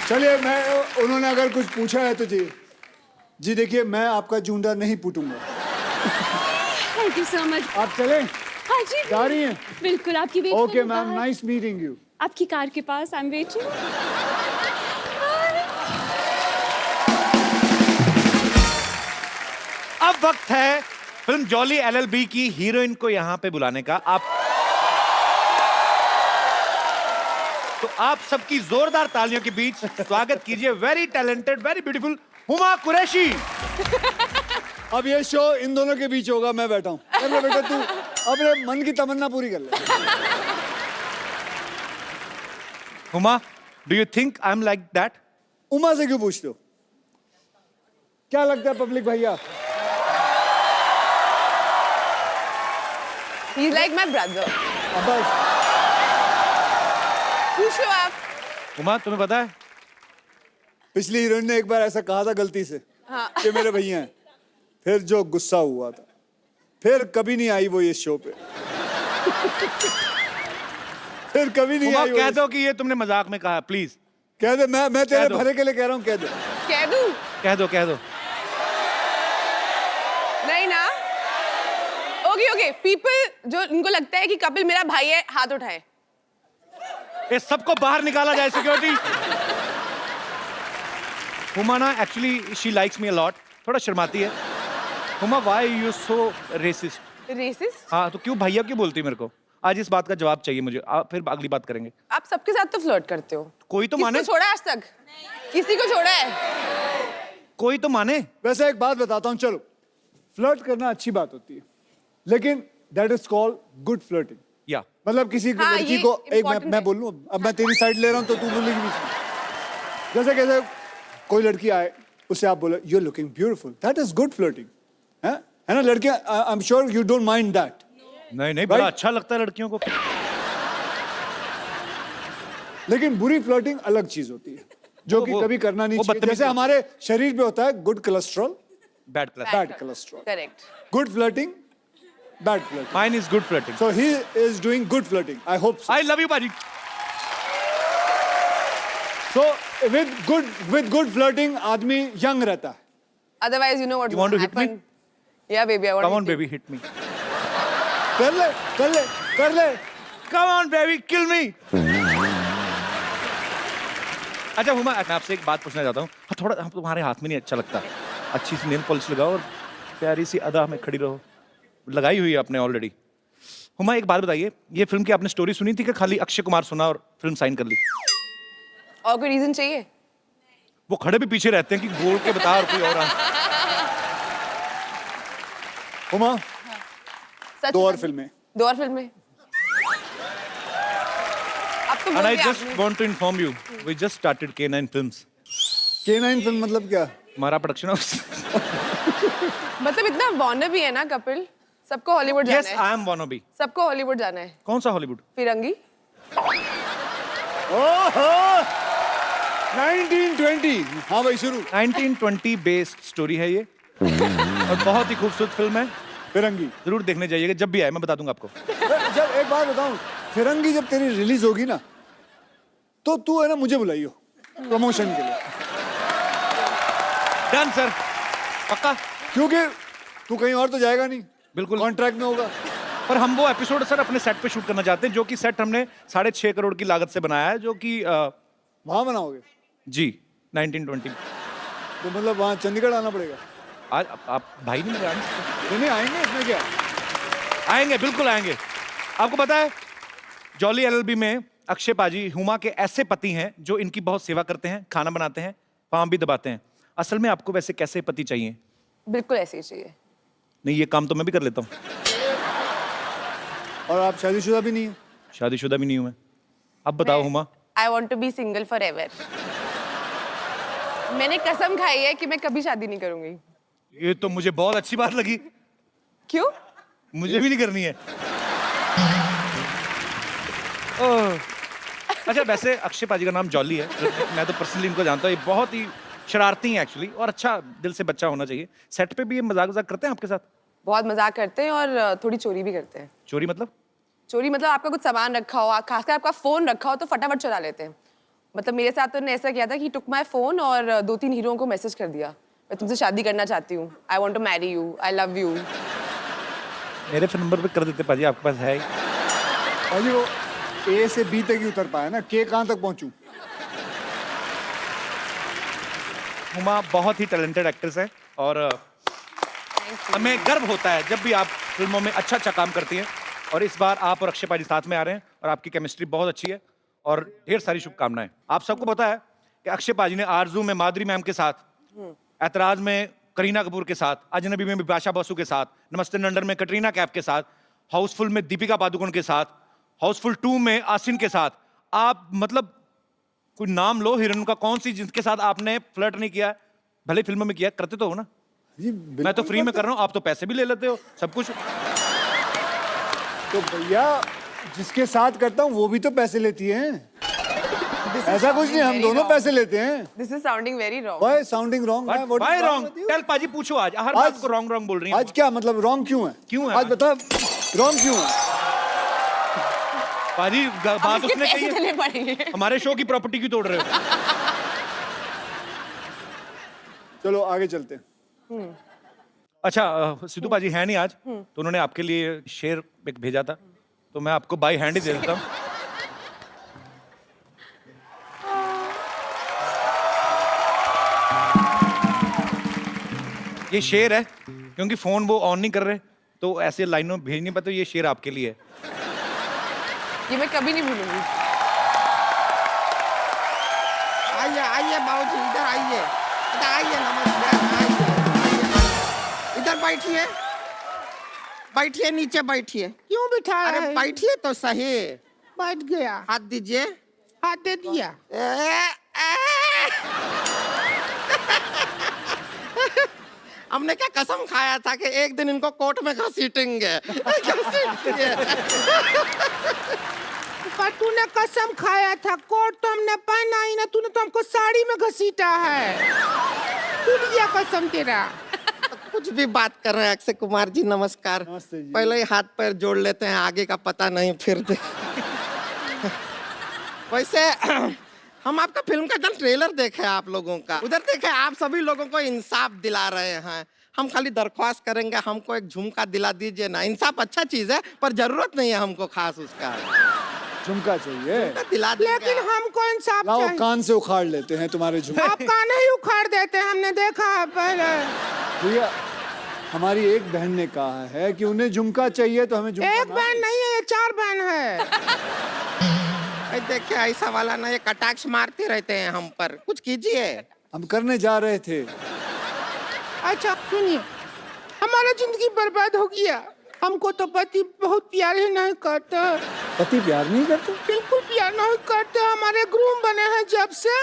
चलिए, मैं उन्होंने अगर कुछ पूछा है तो जी देखिए, मैं आपका जूंडा नहीं पुटूंगा। Thank you so much. आप चलें? हाँ जी, जा रही हैं? बिल्कुल, आपकी wait okay ma'am, nice meeting you. आपकी कार के पास, आई एम वेटिंग। अब वक्त है फिल्म जॉली एलएलबी की हीरोइन को यहाँ पे बुलाने का। तो आप सबकी जोरदार तालियों के बीच स्वागत कीजिए very talented, very beautiful Huma Qureshi. अब ये शो इन दोनों के बीच होगा, मैं बैठा हूँ। कर ले बेटा, तू अपने मन की तमन्ना पूरी कर ले। Huma, do you think I am like that? Uma से क्यों पूछते हो? क्या लगता है पब्लिक भैया? He's like my brother. अब बस, पूछो आप। हुमा, तुम्हें पता है पिछली हीरोइन ने एक बार ऐसा कहा था गलती से कि मेरे भैया हैं, फिर जो गुस्सा हुआ था, फिर कभी नहीं आई वो इस शो पे। फिर कभी नहीं हुमा, आई वो कह दो कि ये तुमने मजाक में कहा, प्लीज कह दे। मैं तेरे दो। भले के लिए कह रहा हूँ, कह दे। कह दूं? कह दो। नहीं ना? ओके, पीपल जो इनको लगता है कि कपिल मेरा भाई है, हाथ उठाए। ये सबको बाहर निकाला जाए, सिक्योरिटी। हुमा ना actually she likes me a lot, थोड़ा शर्माती है। Huma, why you so racist? Racist? हाँ, तो क्यों भैया क्यों बोलती है मेरे को? आज इस बात का जवाब चाहिए मुझे, फिर अगली बात करेंगे। आप सबके साथ तो फ्लर्ट करते हो। कोई तो किसको माने, छोड़ा आज तक? किसी को छोड़ा है? कोई तो माने। वैसे एक बात बताता हूँ, चलो, फ्लर्ट करना अच्छी बात होती है, लेकिन that is called good flirting. या मतलब किसी हाँ, लड़की ये को एक important मैं है। बोल लूं, अब मैं तेरी साइड ले रहा हूं तो तू बोलेगी बीच में। जैसे कैसे कोई लड़की आए, उसे आप बोले you are looking beautiful, that is good flirting, है ना लड़कियां? I am sure you don't mind that. नहीं, बड़ा अच्छा लगता है लड़कियों को। लेकिन बुरी फ्लर्टिंग अलग चीज होती है, जो कि कभी करना नहीं चाहिए। जैसे हमारे शरीर पे होता है good cholesterol, bad class. Bad cholesterol. Correct. Good flirting, bad flirting. Mine is good flirting. So he is doing good flirting. I hope so. I love you बाजी। So with good flirting, आदमी young रहता है। Otherwise, you know what You want to will hit me? happen. Yeah, baby, I want Come to on hit you. baby, hit me. कर ले। Come on baby, kill me. अच्छा हुमा, मैं आपसे एक बात पूछना चाहता हूँ। हाँ, थोड़ा हम तुम्हारे हाथ में नहीं अच्छा लगता। अच्छी सी नेल पॉलिश लगाओ और प्यारी सी अदा में खड़ी रहो। लगाई हुई है आपने ऑलरेडी। हुमा, एक बात बताइए, ये फिल्म की आपने स्टोरी सुनी थी कि खाली अक्षय कुमार सुना और फिल्म साइन कर ली? और कोई रीजन चाहिए? वो खड़े भी पीछे रहते हैं कि बोल के बता और कोई और हुमा, सच दो और में? फिल्में। 2 और फिल्में? अब तो And बोल I दिया just आपने। want to inform you, we just started K9 Films. K9 film मतलब क्या? हमारा प्रोडक्शन हाउस। मतलब इतना वॉनर भी है ना कपिल, सबको हॉलीवुड Yes, जाना है। I am wannabe. सबको हॉलीवुड जाना है। कौन सा हॉलीवुड? फिरंगी। ओहो, 1920। हाँ भाई, शुरू। 1920 बेस्ड स्टोरी है ये और बहुत ही खूबसूरत फिल्म है। फिरंगी। जरूर देखने जाइएगा, जब भी आए मैं बता दूंगा आपको। जब एक बात बताऊं, फिरंगी जब तेरी रिलीज होगी ना, तो तू है ना मुझे बुलाइयो प्रमोशन के लिए, डन सर, पक्का। क्योंकि तू कहीं और तो जाएगा नहीं, बिल्कुल। कॉन्ट्रैक्ट में होगा। पर हम वो एपिसोड सर अपने सेट पे शूट करना चाहते हैं, जो कि सेट हमने 6.5 करोड़ की लागत से बनाया है, जो कि वहां बनाओगे? जी 1920। तो मतलब वहां चंडीगढ़ आना पड़ेगा? आज आप भाई नहीं मेरे आने सकते? नहीं आएंगे, इसमें क्या? आएंगे, बिल्कुल आएंगे। आपको पता है जॉली एलएलबी में अक्षय पाजी हुमा के ऐसे पति हैं जो इनकी बहुत सेवा करते हैं, खाना बनाते हैं, पाँव भी दबाते हैं। असल में आपको वैसे कैसे पति चाहिए? बिल्कुल ऐसे ही चाहिए। नहीं, ये काम तो मैं भी कर लेता हूँ। और आप शादीशुदा भी नहीं है? शादीशुदा भी नहीं हूँ मैं। अब बताओ Huma. I want to be single forever. मैंने कसम खाई है कि मैं कभी शादी नहीं करूंगी। ये तो मुझे बहुत अच्छी बात लगी। क्यों? मुझे भी नहीं करनी है। ओह। अच्छा, वैसे अक्षय पाजी का नाम जॉली है, मैं तो पर्सनली इनको जानता हूँ। ये बहुत ही शरारती हैं एक्चुअली, और अच्छा दिल से बच्चा होना चाहिए। सेट पे भी ये मजाक करते हैं आपके साथ? बहुत मजाक करते हैं और थोड़ी चोरी भी करते हैं। चोरी मतलब? चोरी मतलब आपका कुछ सामान रखा हो, खासकर आपका फोन रखा हो तो फटाफट चुरा लेते हैं। मतलब मेरे साथ तो उन्होंने ऐसा किया था कि टुक माई फोन और 2-3 हीरोओं को मैसेज कर दिया, मैं तुमसे शादी करना चाहती हूँ, I want to marry you, I love you. मेरे फोन नंबर पे कर देते पाजी, आपके पास है ही। पाजी वो ए से बी तक ही उतर पाया ना, के कहाँ तक पहुंचूं? हुमा बहुत ही टैलेंटेड एक्ट्रेस है और हमें गर्व होता है जब भी आप फिल्मों में अच्छा अच्छा काम करती हैं। और इस बार आप और अक्षय पाजी साथ में आ रहे हैं और आपकी केमिस्ट्री बहुत अच्छी है और ढेर सारी शुभकामनाएं। आप सबको पता है कि अक्षय पाजी ने आरजू में माधुरी मैम के साथ, ऐतराज में करीना कपूर के साथ, अजनबी में बिपाशा बसु के साथ, नमस्ते नंदन में कटरीना कैफ के साथ, हाउसफुल में दीपिका पादुकोण के साथ, हाउसफुल 2 में आसिन के साथ, आप मतलब कोई नाम लो हीरोइन का, कौन सी जिसके साथ आपने फ्लर्ट नहीं किया? भले फिल्मों में किया, करते तो हो ना। जी मैं तो फ्री में कर रहा हूँ, आप तो पैसे भी ले लेते हो, सब कुछ। तो भैया जिसके साथ करता हूँ वो भी तो पैसे लेती हैं। ऐसा कुछ नहीं, हम दोनों पैसे लेते हैं। This is sounding very wrong. Why sounding wrong? Why wrong? टेल पाजी पूछो आज, हर बात को रॉन्ग रॉन्ग बोल रही हैं। आज क्या मतलब रॉन्ग क्यों है? क्यों है आज बता, रॉन्ग क्यों है? पाजी बात उसने कही पैसे देने है, पड़ेंगे। हमारे शो की प्रॉपर्टी क्यों तोड़ रहे हो? चलो आगे चलते हैं। अच्छा सिद्धू पाजी है नहीं आज, तो उन्होंने आपके लिए शेर एक भेजा था, तो मैं आपको बाई हैंड ही दे देता हूँ। ये शेर है, क्योंकि फोन वो ऑन नहीं कर रहे तो ऐसे लाइनों में भेज नहीं पाते, ये शेर आपके लिए है। ये मैं कभी नहीं भूलूंगी। आइए आइए बाबूजी, इधर आइए, इधर आइए, नमस्कार, आइए, इधर बैठिए, बैठिए, नीचे बैठिए। क्यों बिठा? अरे बैठिए तो सही। बैठ गया। हाथ दीजिए। हाथ दे दिया। हमने क्या कसम खाया था कि एक दिन इनको कोर्ट में घसीटेंगे। पर तूने कसम खाया था, कोट तो हमने पहना ही ना, तूने तो हमको साड़ी में घसीटा है। टूट गया कसम तेरा। कुछ भी बात कर रहे हैं अक्षय कुमार जी, नमस्कार। नमस्ते जी। पहले ही हाथ पैर जोड़ लेते हैं, आगे का पता नहीं फिर वैसे हम आपका फिल्म का जब ट्रेलर देखे आप लोगों का, उधर देखे आप सभी लोगों को इंसाफ दिला रहे हैं। हम खाली दरख्वास्त करेंगे, हमको एक झुमका दिला दीजिए ना। इंसाफ अच्छा चीज है, पर जरूरत नहीं है हमको खास उसका। झुमका चाहिए? दिला देंगे। लेकिन हमको इंसाफ लाओ कान से उखाड़ लेते हैं तुम्हारे झुमके। आप कान ही उखाड़ देते हैं, हमने देखा है पहले। भैया हमारी एक बहन ने कहा है कि उन्हें झुमका चाहिए, तो हमें झुमका। एक बहन नहीं है, ये 4 बहन है। देखिए ऐसा वाला ना, ये कटाक्ष मारते रहते हैं हम पर, कुछ कीजिए। हम करने जा रहे थे। अच्छा सुनिए, हमारा जिंदगी बर्बाद हो गया। हमको तो पति बहुत प्यार ही नहीं करता। पति प्यार नहीं करते? बिल्कुल प्यार नहीं करते। हमारे ग्रूम बने हैं जब से,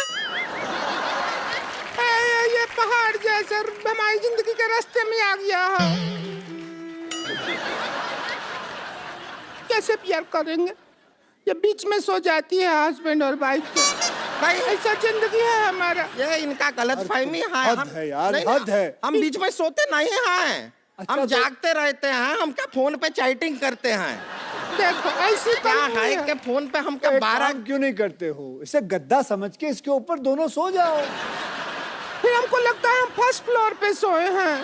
ये पहाड़ जैसे हमारी जिंदगी के रास्ते में आ गया है। कैसे प्यार करेंगे? ये बीच में सो जाती है हस्बैंड और वाइफ के। भाई ऐसा जिंदगी है हमारा। ये इनका गलत फहमी है। हद है यार, हद है। हम बीच में सोते नहीं हैं। अच्छा, हम तो- जागते रहते हैं। हम क्या फोन पे चैटिंग करते हैं? देखो ऐसी क्या है कि फोन पे हम क्या 12 क्यों नहीं करते हो? इसे गद्दा समझ के इसके ऊपर दोनों सो जाओ। फिर हमको लगता है हम फर्स्ट फ्लोर पे सोए हैं।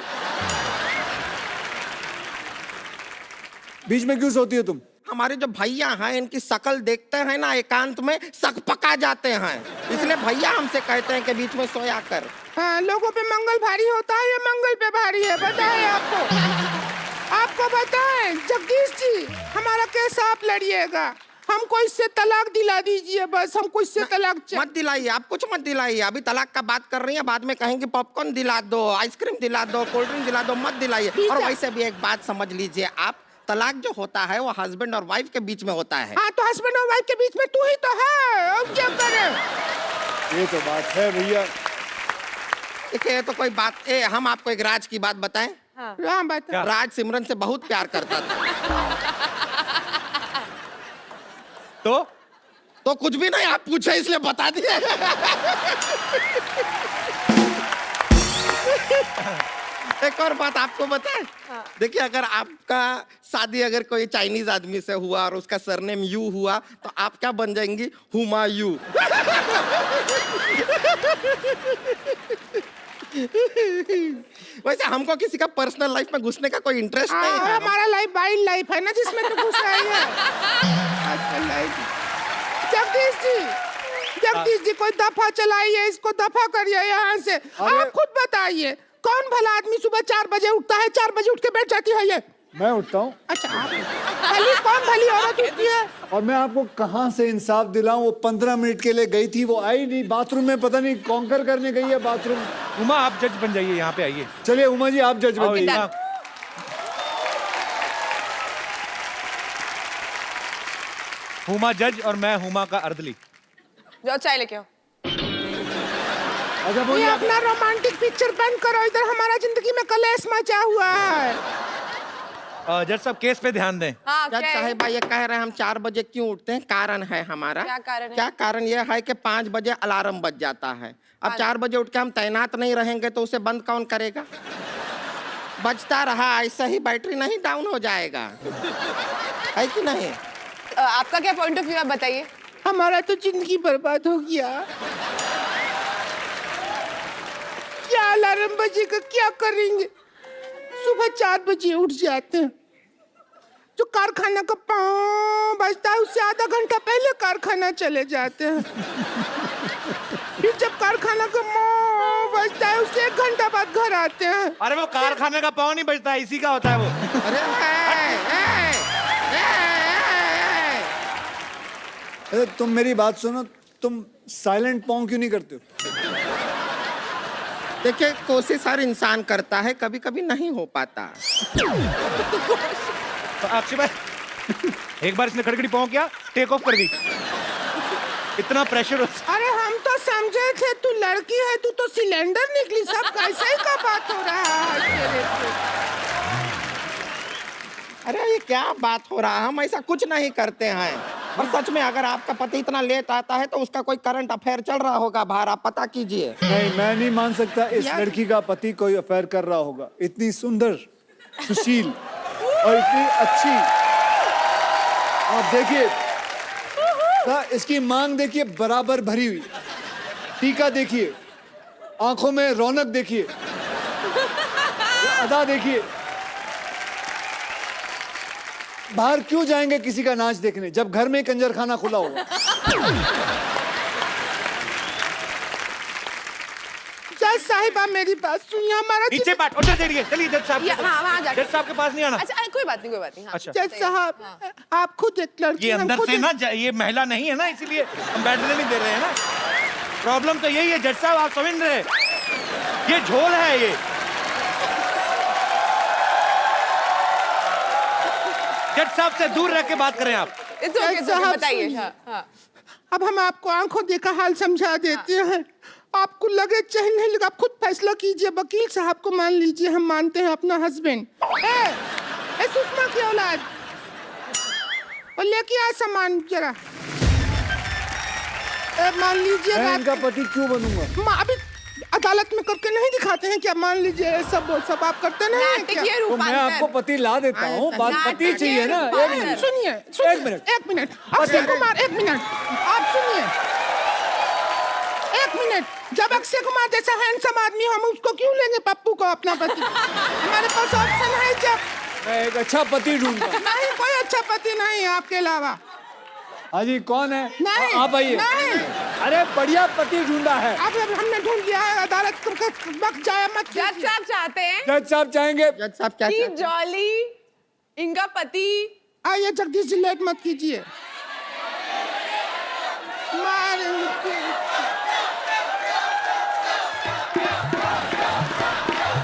बीच में क्यों सोती हो तुम? हमारे जो भैया हैं, इनकी शकल देखते हैं ना, एकांत में सकपका जाते हैं, इसलिए भैया हमसे कहते हैं कि बीच में सोया कर। हाँ, लोगों पे मंगल भारी होता है, ये मंगल पे भारी है। बताएं आपको बताएं जगदीश जी, हमारा केस आप लड़िएगा। हमको इससे तलाक दिला दीजिए बस। हमको इससे तलाक मत दिलाइए, आप कुछ मत दिलाइए। अभी तलाक का बात कर रही है, बाद में कहेंगे पॉपकॉर्न दिला दो, आइसक्रीम दिला दो, कोल्ड ड्रिंक दिला दो, मत दिलाइए। और वैसे भी एक बात समझ लीजिए आप, तलाक जो होता है वो हस्बैंड और वाइफ के बीच में होता है। हाँ, तो हस्बैंड और वाइफ के बीच में तू ही तो है, अब क्या करें? ये तो बात है भैया। देखिए तो कोई बात, हम आपको एक राज की बात बताएं। हाँ, राज सिमरन से बहुत प्यार करता था। तो कुछ भी नहीं, आप पूछे इसलिए बता दिए। एक और बात आपको बताएं। देखिए, अगर आपका शादी अगर कोई चाइनीज आदमी से हुआ और उसका सरनेम यू हुआ तो आप क्या बन जाएंगी? हुमायूं। वैसे हमको किसी का पर्सनल लाइफ में घुसने का कोई इंटरेस्ट नहीं है। हमारा लाइफ वाइल्ड लाइफ है ना, जिसमें तो घुस रही है आजकल लाइफ। जगदीश जी कोई दफा चलाइए, इसको दफा करिए यहाँ से। आप खुद बताइए, कौन भला आदमी सुबह 4 बजे उठता है, 4 बजे उठ के बैठ जाती है ये? मैं उठता हूँ। अच्छा, आप कौन भली औरत उठती है? और मैं आपको कहाँ से इंसाफ दिलाऊं? वो 15 मिनट के लिए गई थी, वो आई नहीं। बाथरूम में पता नहीं कॉन्कर करने गई है बाथरूम। उमा आप जज बन जाइए, यहाँ पे आइए। चलिए उमा जी आप जज बन जाइए। हुमा जज और मैं हुमा का अर्दली। जाओ चाय लेके आओ। अच्छा ये बोलिए। अपना रोमांटिक पिक्चर बंद करो, इधर हमारा जिंदगी में कलेश मचा हुआ है। जज साहब केस पे ध्यान दें। हाँ, जज क्या है? साहिबा ये कह रहे हैं हम 4 बजे क्यों उठते हैं? कारण है हमारा। क्या कारण है? क्या कारण ये है कि 5 बजे अलार्म बज जाता है। अब 4 बजे उठ के हम तैनात नहीं रहेंगे तो उसे बंद कौन करेगा? बजता रहा ऐसा ही बैटरी नहीं डाउन हो जाएगा, है कि नहीं? आपका क्या पॉइंट ऑफ व्यू है बताइए। हमारा तो जिंदगी बर्बाद हो गया। क्या अलार्म बजेगा, क्या करेंगे? सुबह 4 बजे उठ जाते हैं। जो कारखाना का पाँव बजता है उससे आधा घंटा पहले कारखाना चले जाते हैं। फिर जब कारखाना का पाँव बजता है उससे 1 घंटा बाद घर आते हैं। अरे वो कारखाने का पाँव नहीं बजता है, इसी का होता है वो। अरे अरे तुम मेरी बात सुनो, तुम साइलेंट पॉन्ग क्यों नहीं करते हो? देखिए, कोशिश हर इंसान करता है, कभी कभी नहीं हो पाता। अक्षय भाई एक बार इसने खड़खड़ी पाँव किया, टेक ऑफ कर दी। इतना प्रेशर हो। अरे हम तो समझे थे तू लड़की है, तू तो सिलेंडर निकली। सब कैसे ही का बात हो रहा है तेरे से? अरे ये क्या बात हो रहा है? हम ऐसा कुछ नहीं करते हैं। और सच में अगर आपका पति इतना लेट आता है तो उसका कोई करंट अफेयर चल रहा होगा बाहर, आप पता कीजिए। नहीं, मैं नहीं मान सकता इस लड़की का पति कोई अफेयर कर रहा होगा। इतनी सुंदर, सुशील और इतनी अच्छी। आप देखिए इसकी मांग देखिए, बराबर भरी हुई। टीका देखिए, आंखों में रौनक देखिए, अदा देखिए। बाहर क्यों जाएंगे किसी का नाच देखने जब घर में कंजरखाना खुला होगा? जज साहिबा मेरी बात सुनिए। हमारा नीचे बैठ, उधर चलिए, चलिए जज साहब। हाँ, वहाँ जाके। जज साहब के पास नहीं आना। अच्छा, कोई बात नहीं, कोई बात नहीं। हाँ। अच्छा, जज साहब, आप खुद एक लड़की ये हैं, अंदर खुद से ना ये महिला नहीं है ना, इसीलिए हम बैठने नहीं दे रहे हैं ना। प्रॉब्लम तो यही है जज साहब, आप समझ रहे हैं? ये झोल है ये। जज साहब से दूर रह के बात करें आप। It's okay, it's okay, बताइए। सुनिए। हाँ, हाँ। अब हम आपको आंखों देखा हाल समझा देते हैं। आपको लगे चाहे नहीं लगे, आप खुद फैसला कीजिए। वकील साहब को मान लीजिए, हम मानते हैं अपना हस्बैंड। ए सुषमा की औलाद, और लेके आ सामान जरा। मान लीजिए मैं इनका पति क्यों बनूंगा? अभी अदालत में करके नहीं दिखाते हैं क्या? मान लीजिए सब आप करते नहीं हैं क्या? नाटकीय तो मैं आपको पति ला देता हूँ। बात पति चाहिए ना। एक मिनट सुनिए, एक मिनट। अक्षय कुमार, 1 मिनट आप सुनिए। 1 मिनट। जब अक्षय कुमार जैसा हैंडसम आदमी, हम उसको क्यों लेंगे पप्पू को अपना पति? हमारे पास ऑप्शन है। जब मैं एक अच्छा पति ढूंढूंगा। नहीं, कोई अच्छा पति नहीं है आपके अलावा। हाँ जी, कौन है? नहीं, आप आइए। नहीं। अरे बढ़िया पति ढूंढा है। अब हमने ढूंढ लिया है। अदालत का वक्त जाया मत। जज साहब चाहते हैं जज साहब चाहेंगे। जज साहब क्या कि चाहते हैं? जॉली इनका पति। आइए जगदीश जी, लेट मत कीजिए।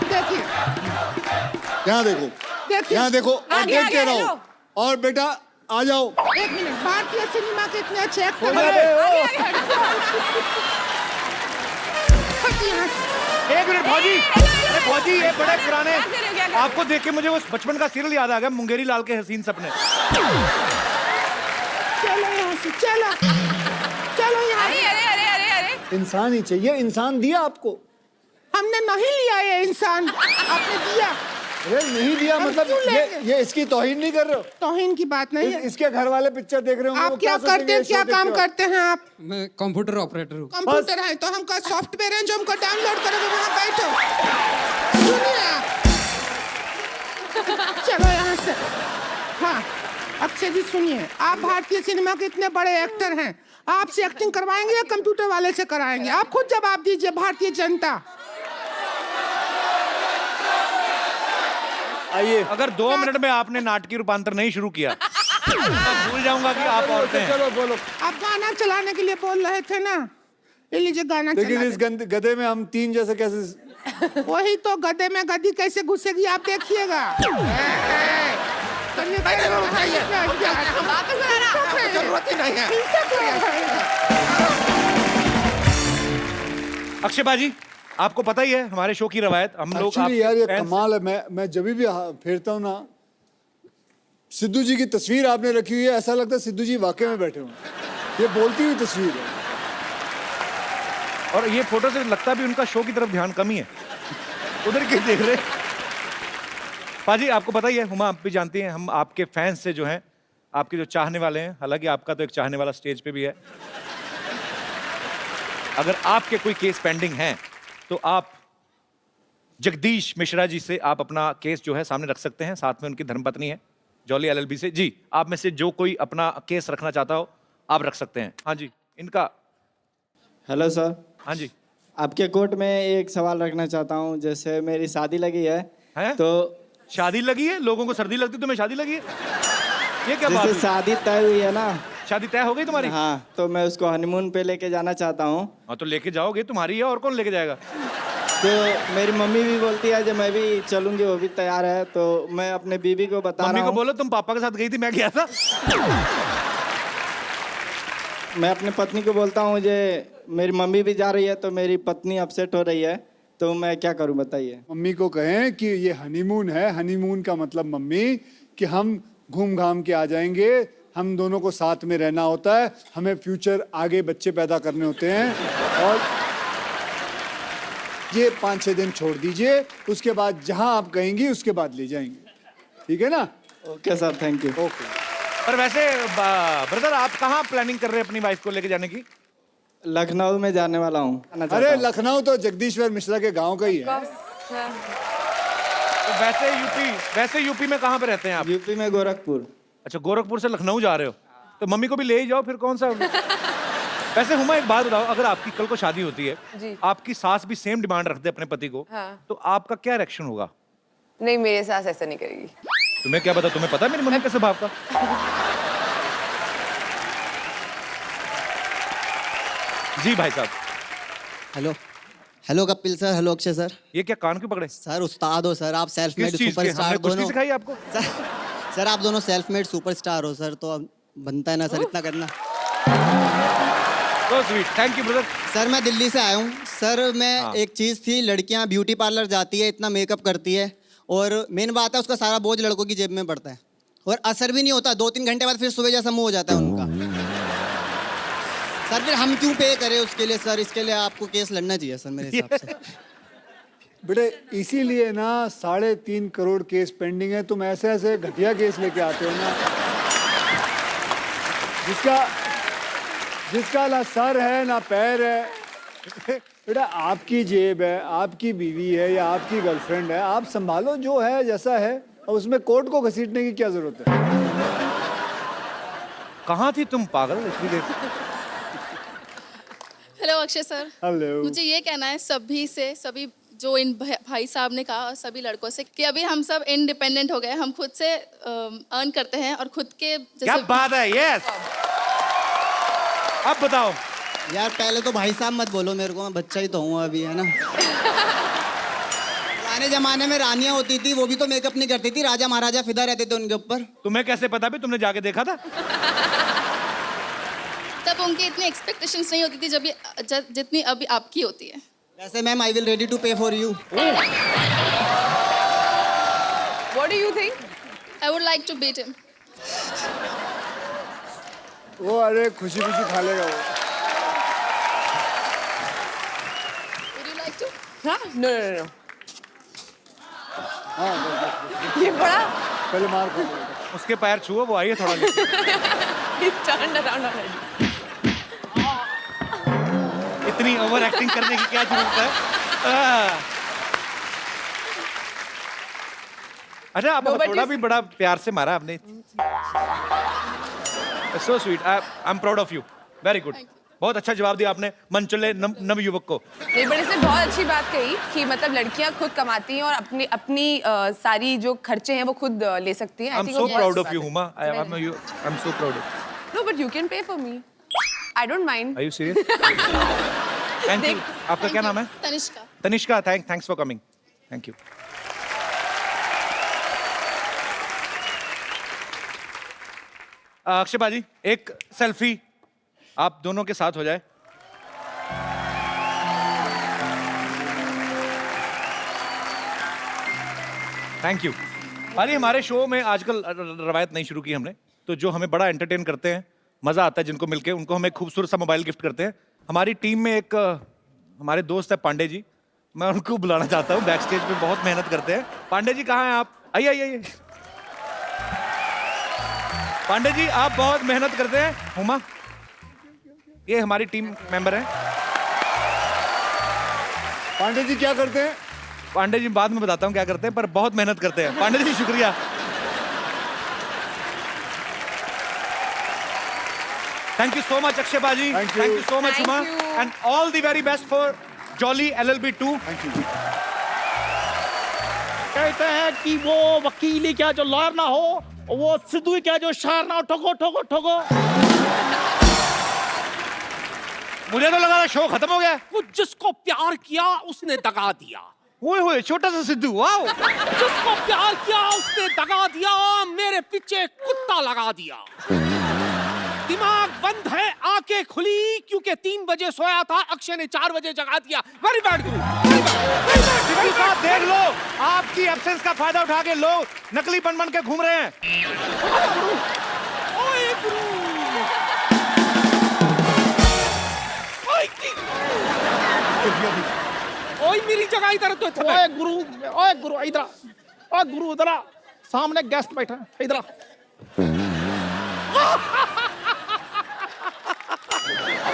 देखिए, यहाँ देखो, देखिए। यहाँ देखो और आगे, देखते आगे, रहो। और बेटा आ जाओ। 1 मिनट। भारतीय सिनेमा के इतने अच्छे एक्टर अरे, हैं। एक मिनट भौजी। अरे भौजी, ये बड़े पुराने, क्या कर रहे हो, क्या कर रहे हो? आपको देख के मुझे वो बचपन का सीरियल याद आ गया, मुंगेरी लाल के हसीन सपने। चलो यहाँ से, चलो चलो यहाँ अरे से। अरे अरे अरे अरे इंसान ही चाहिए, इंसान दिया आपको। हमने नहीं लिया ये इंसान, आपने दिया। अरे नहीं दिया मतलब क्यों लेंगे? ये इसकी तौहीन नहीं कर रहे हो? तौहीन की बात नहीं है। इसके घर वाले पिक्चर देख रहे होंगे, वो आप क्या सोचेंगे करते हैं, ये क्या शो देख काम के? करते हैं आप? मैं कंप्यूटर ऑपरेटर हूँ। कंप्यूटर है तो हमका सॉफ्टवेयर है जो हमको डाउनलोड करोगे, वहाँ बैठो। सुनिए आप, चलो यहाँ से। हाँ अक्षय जी सुनिए, आप भारतीय सिनेमा के इतने बड़े एक्टर हैं, आपसे एक्टिंग करवाएंगे या कंप्यूटर वाले से कराएंगे? आप खुद जवाब दीजिए भारतीय जनता। आइए अगर 2 मिनट में आपने नाटकीय रूपांतर नहीं शुरू किया तो भूल जाऊंगा कि आप औरतें हैं। चलो बोलो। आप गाना चलाने के लिए बोल रहे थे ना, ये लीजिए गाना लेकिन चला इस गधे में हम 3 जैसे कैसे? वही तो, गधे में गधी कैसे घुसेगी आप देखिएगा। अक्षय बाजी, आपको पता ही है हमारे शो की रवायत, हम लोग एक्चुअली यार ये fans- कमाल है। मैं जब भी फेरता हूँ ना, सिद्धू जी की तस्वीर आपने रखी हुई है, ऐसा लगता है सिद्धू जी वाकई में बैठे हुए। ये बोलती हुई तस्वीर है। और ये फोटो से लगता भी उनका शो की तरफ ध्यान कम ही है, उधर के देख रहे। पाजी आपको पता ही है, हुमा आप भी जानती हैं, हम आपके फैंस से जो हैं, आपके जो चाहने वाले हैं, हालांकि आपका तो एक चाहने वाला स्टेज पे भी है। अगर आपके कोई केस पेंडिंग हैं तो आप जगदीश मिश्रा जी से आप अपना केस जो है सामने रख सकते हैं, साथ में उनकी धर्मपत्नी है जॉली एलएलबी से। जी आप में से जो कोई अपना केस रखना चाहता हो आप रख सकते हैं। हाँ जी, इनका। Hello sir. हाँ जी। आपके कोर्ट में एक सवाल रखना चाहता हूँ। जैसे मेरी शादी लगी है, तो शादी लगी है? लोगों को सर्दी लगती, तुम्हें शादी लगी है? ये क्या बात जैसे हुई? शादी तय हुई है ना। शादी तय हो गई तुम्हारी? हाँ, तो मैं उसको हनीमून पे लेके जाना चाहता हूँ। हाँ तो लेके जाओगे, तुम्हारी है, और कौन लेके जाएगा? तो मेरी मम्मी भी बोलती है जब मैं भी चलूंगी, वो भी तैयार है, तो मैं अपने बीवी को बता मम्मी रहा को हूँ। बोलो तुम पापा के साथ गई थी, मैं गया था। मैं अपनी पत्नी को बोलता हूँ जे मेरी मम्मी भी जा रही है, तो मेरी पत्नी अपसेट हो रही है, तो मैं क्या करूँ बताइए। मम्मी को कहें कि ये हनीमून है। हनीमून का मतलब मम्मी कि हम घूम घाम के आ जाएंगे, हम दोनों को साथ में रहना होता है, हमें फ्यूचर आगे बच्चे पैदा करने होते हैं, और ये 5-6 दिन छोड़ दीजिए, उसके बाद जहां आप कहेंगी उसके बाद ले जाएंगे। ठीक है ना? Okay sir, thank you. Okay. पर वैसे ब्रदर आप कहाँ प्लानिंग कर रहे हैं अपनी वाइफ को लेके जाने की? लखनऊ में जाने वाला हूँ। अरे लखनऊ तो जगदीश्वर मिश्रा के गांव का ही है। तो वैसे यूपी में कहाँ पे रहते हैं आप? यूपी में गोरखपुर। अच्छा, गोरखपुर से लखनऊ जा रहे हो, तो मम्मी को भी ले ही जाओ फिर, कौन सा। वैसे हुमा एक बात बताओ, अगर आपकी कल को शादी होती है, जी। आपकी सास भी सेम डिमांड रख दे अपने पति को, हाँ। तो आपका क्या रिएक्शन होगा? नहीं, मेरे सास ऐसा नहीं करेगी। तुम्हें क्या पता, तुम्हें पता है मेरी मम्मी के स्वभाव का। जी भाई साहब। Hello hello Kapil sir, hello Akshay sir. ये क्या कान क्यों पकड़े? सर उस्ताद हो सर, आप सेल्फ किस मेड चीज के? सुपरस्टार हमने कुश्ती दोनों। सिखाई आपको? सर आप दोनों सेल्फ मेड सुपरस्टार हो सर, तो अब बनता है ना सर इतना करना। So sweet, thank you brother। Sir मैं दिल्ली से आया हूँ सर। मैं हाँ। एक चीज़ थी, लड़कियाँ ब्यूटी पार्लर जाती है, इतना मेकअप करती है, और मेन बात है उसका सारा बोझ लड़कों की जेब में पड़ता है, और असर भी नहीं होता। 2-3 घंटे बाद फिर सुबह जैसा मुंह हो जाता है उनका। सर फिर हम क्यों पे करें उसके लिए सर? इसके लिए आपको केस लड़ना चाहिए सर मेरे हिसाब से। बेटे इसीलिए ना 3.5 करोड़ केस पेंडिंग है। तुम ऐसे ऐसे घटिया केस लेके आते हो ना, जिसका ना सर है ना पैर है। बेटा आपकी जेब है, आपकी बीवी है या आपकी गर्लफ्रेंड है, आप संभालो जो है जैसा है, और उसमें कोर्ट को घसीटने की क्या जरूरत है? कहाँ थी तुम पागल इतनी देर? Hello Akshay sir. हेलो। मुझे ये कहना है सभी जो इन भाई साहब ने कहा, और सभी लड़कों से, कि अभी हम सब इंडिपेंडेंट हो गए, हम खुद से अर्न करते हैं और खुद के क्या बात है। यस, अब बताओ यार पहले तो भाई साहब मत बोलो मेरे को, मैं बच्चा ही तो हूँ अभी, है ना। पुराने जमाने में रानियां होती थी, वो भी तो मेकअप नहीं करती थी, राजा महाराजा फिदा रहते थे उनके ऊपर। तुम्हें कैसे पता भी? तुमने जाके देखा था? तब उनकी इतनी एक्सपेक्टेशंस नहीं होती थी जितनी अभी आपकी होती है। वैसे ma'am I will ready to pay for you. What do you think? I would like to beat him. वो अरे खुशी खुशी खा लेगा वो। Would you like to? हाँ नो नो नो ये बड़ा पहले मार खा उसके पैर छुओ, वो आइए थोड़ा नीचे। Turn around already. इतनी ओवर एक्टिंग करने की क्या जरूरत है? अच्छा, आप थोड़ा भी बड़ा प्यार से मारा आपने। So sweet, I am proud of you, very good. बहुत अच्छा जवाब दिया आपने मनचले नव युवक को। नहीं, बट इसने बहुत अच्छी बात कही कि मतलब लड़कियां खुद कमाती हैं और अपनी अपनी सारी जो खर्चे हैं वो खुद ले सकती हैं। I am so proud of you Huma, I am so proud of. No but you can pay for me, I don't mind. Are you serious? Thank you. आपका क्या नाम है? Tanishka. Tanishka, thanks for coming, thank you. Akshay बाजी, एक selfie आप दोनों के साथ हो जाए। Thank you. अरे हमारे शो में आजकल रवायत नहीं शुरू की हमने, तो जो हमें बड़ा एंटरटेन करते हैं, मजा आता है जिनको मिलके, उनको हम एक खूबसूरत सा मोबाइल गिफ्ट करते हैं। हमारी टीम में एक हमारे दोस्त है पांडे जी, मैं उनको बुलाना चाहता हूँ। बैक स्टेज पे बहुत मेहनत करते हैं। पांडे जी कहाँ हैं आप? आइए आइए आइए। पांडे जी आप बहुत मेहनत करते हैं। हुमा, ये हमारी टीम मेंबर है। पांडे जी क्या करते हैं? पांडे जी बाद में बताता हूँ क्या करते हैं, पर बहुत मेहनत करते हैं। पांडे जी शुक्रिया। Thank you so much Akshay बाजी, thank you so much Huma, and all the very best for Jolly LLB 2। Thank you. कहते हैं कि वो वकील ही क्या जो लॉयर ना हो, वो सिद्धू ही क्या जो शायर ना हो। ठोको ठोको ठोको। मुझे तो लगा शो खत्म हो गया। वो जिसको प्यार किया उसने दगा दिया। ओए छोटा सा सिद्धू, वाओ। जिसको प्यार किया उसने दगा दिया, मेरे पीछे कुत्ता लगा दिया। दिमाग बंद है, आंखें खुली क्योंकि 3 बजे सोया था, अक्षय ने 4 बजे जगा दिया। वेरी बैड गुरु, सिद्धू साहब देख लो, आपकी एब्सेंस का फायदा उठा के लोग नकली बन के घूम रहे हैं। ओए गुरु, ओए मेरी जगह इधर तो। ओए गुरु इधर। ओए गुरु इधर, सामने गेस्ट बैठा है, इधर।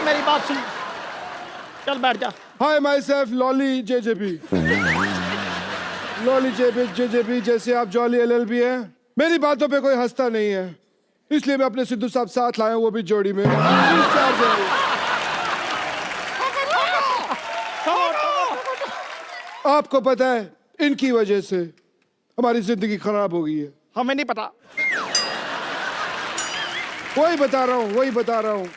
मेरी बात सुन, चल बैठ जा। हाय माई सेल्फ लॉली JJB। लॉली JJB, जैसे आप जॉली LLB है। मेरी बातों पे कोई हंसता नहीं है, इसलिए मैं अपने सिद्धू साहब साथ लाया हूं, वो भी जोड़ी में। आपको पता है इनकी वजह से हमारी जिंदगी खराब हो गई है। हमें नहीं पता। वही बता रहा हूँ।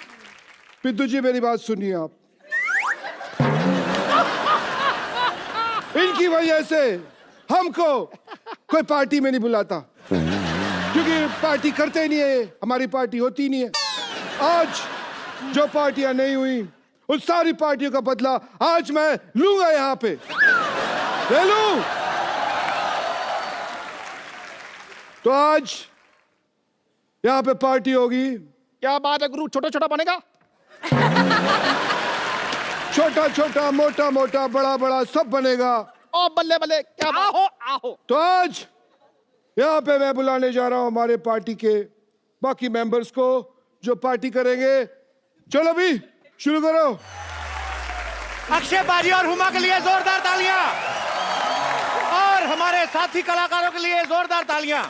पिद्दू जी मेरी बात सुनिए आप। इनकी वजह से हमको कोई पार्टी में नहीं बुलाता, क्योंकि पार्टी करते ही नहीं है, हमारी पार्टी होती ही नहीं है। आज जो पार्टियां नहीं हुई उन सारी पार्टियों का बदला आज मैं लूंगा, यहाँ पे ले लूं। तो आज यहाँ पे पार्टी होगी। क्या बात है गुरु, छोटा छोटा बनेगा? छोटा छोटा, मोटा मोटा, बड़ा बड़ा सब बनेगा। ओ बल्ले बल्ले, क्या बात? आओ। तो आज यहाँ पे मैं बुलाने जा रहा हूँ हमारे पार्टी के बाकी मेंबर्स को जो पार्टी करेंगे। चलो भी शुरू करो। अक्षय बाजी और हुमा के लिए जोरदार तालियां, और हमारे साथी कलाकारों के लिए जोरदार तालियां।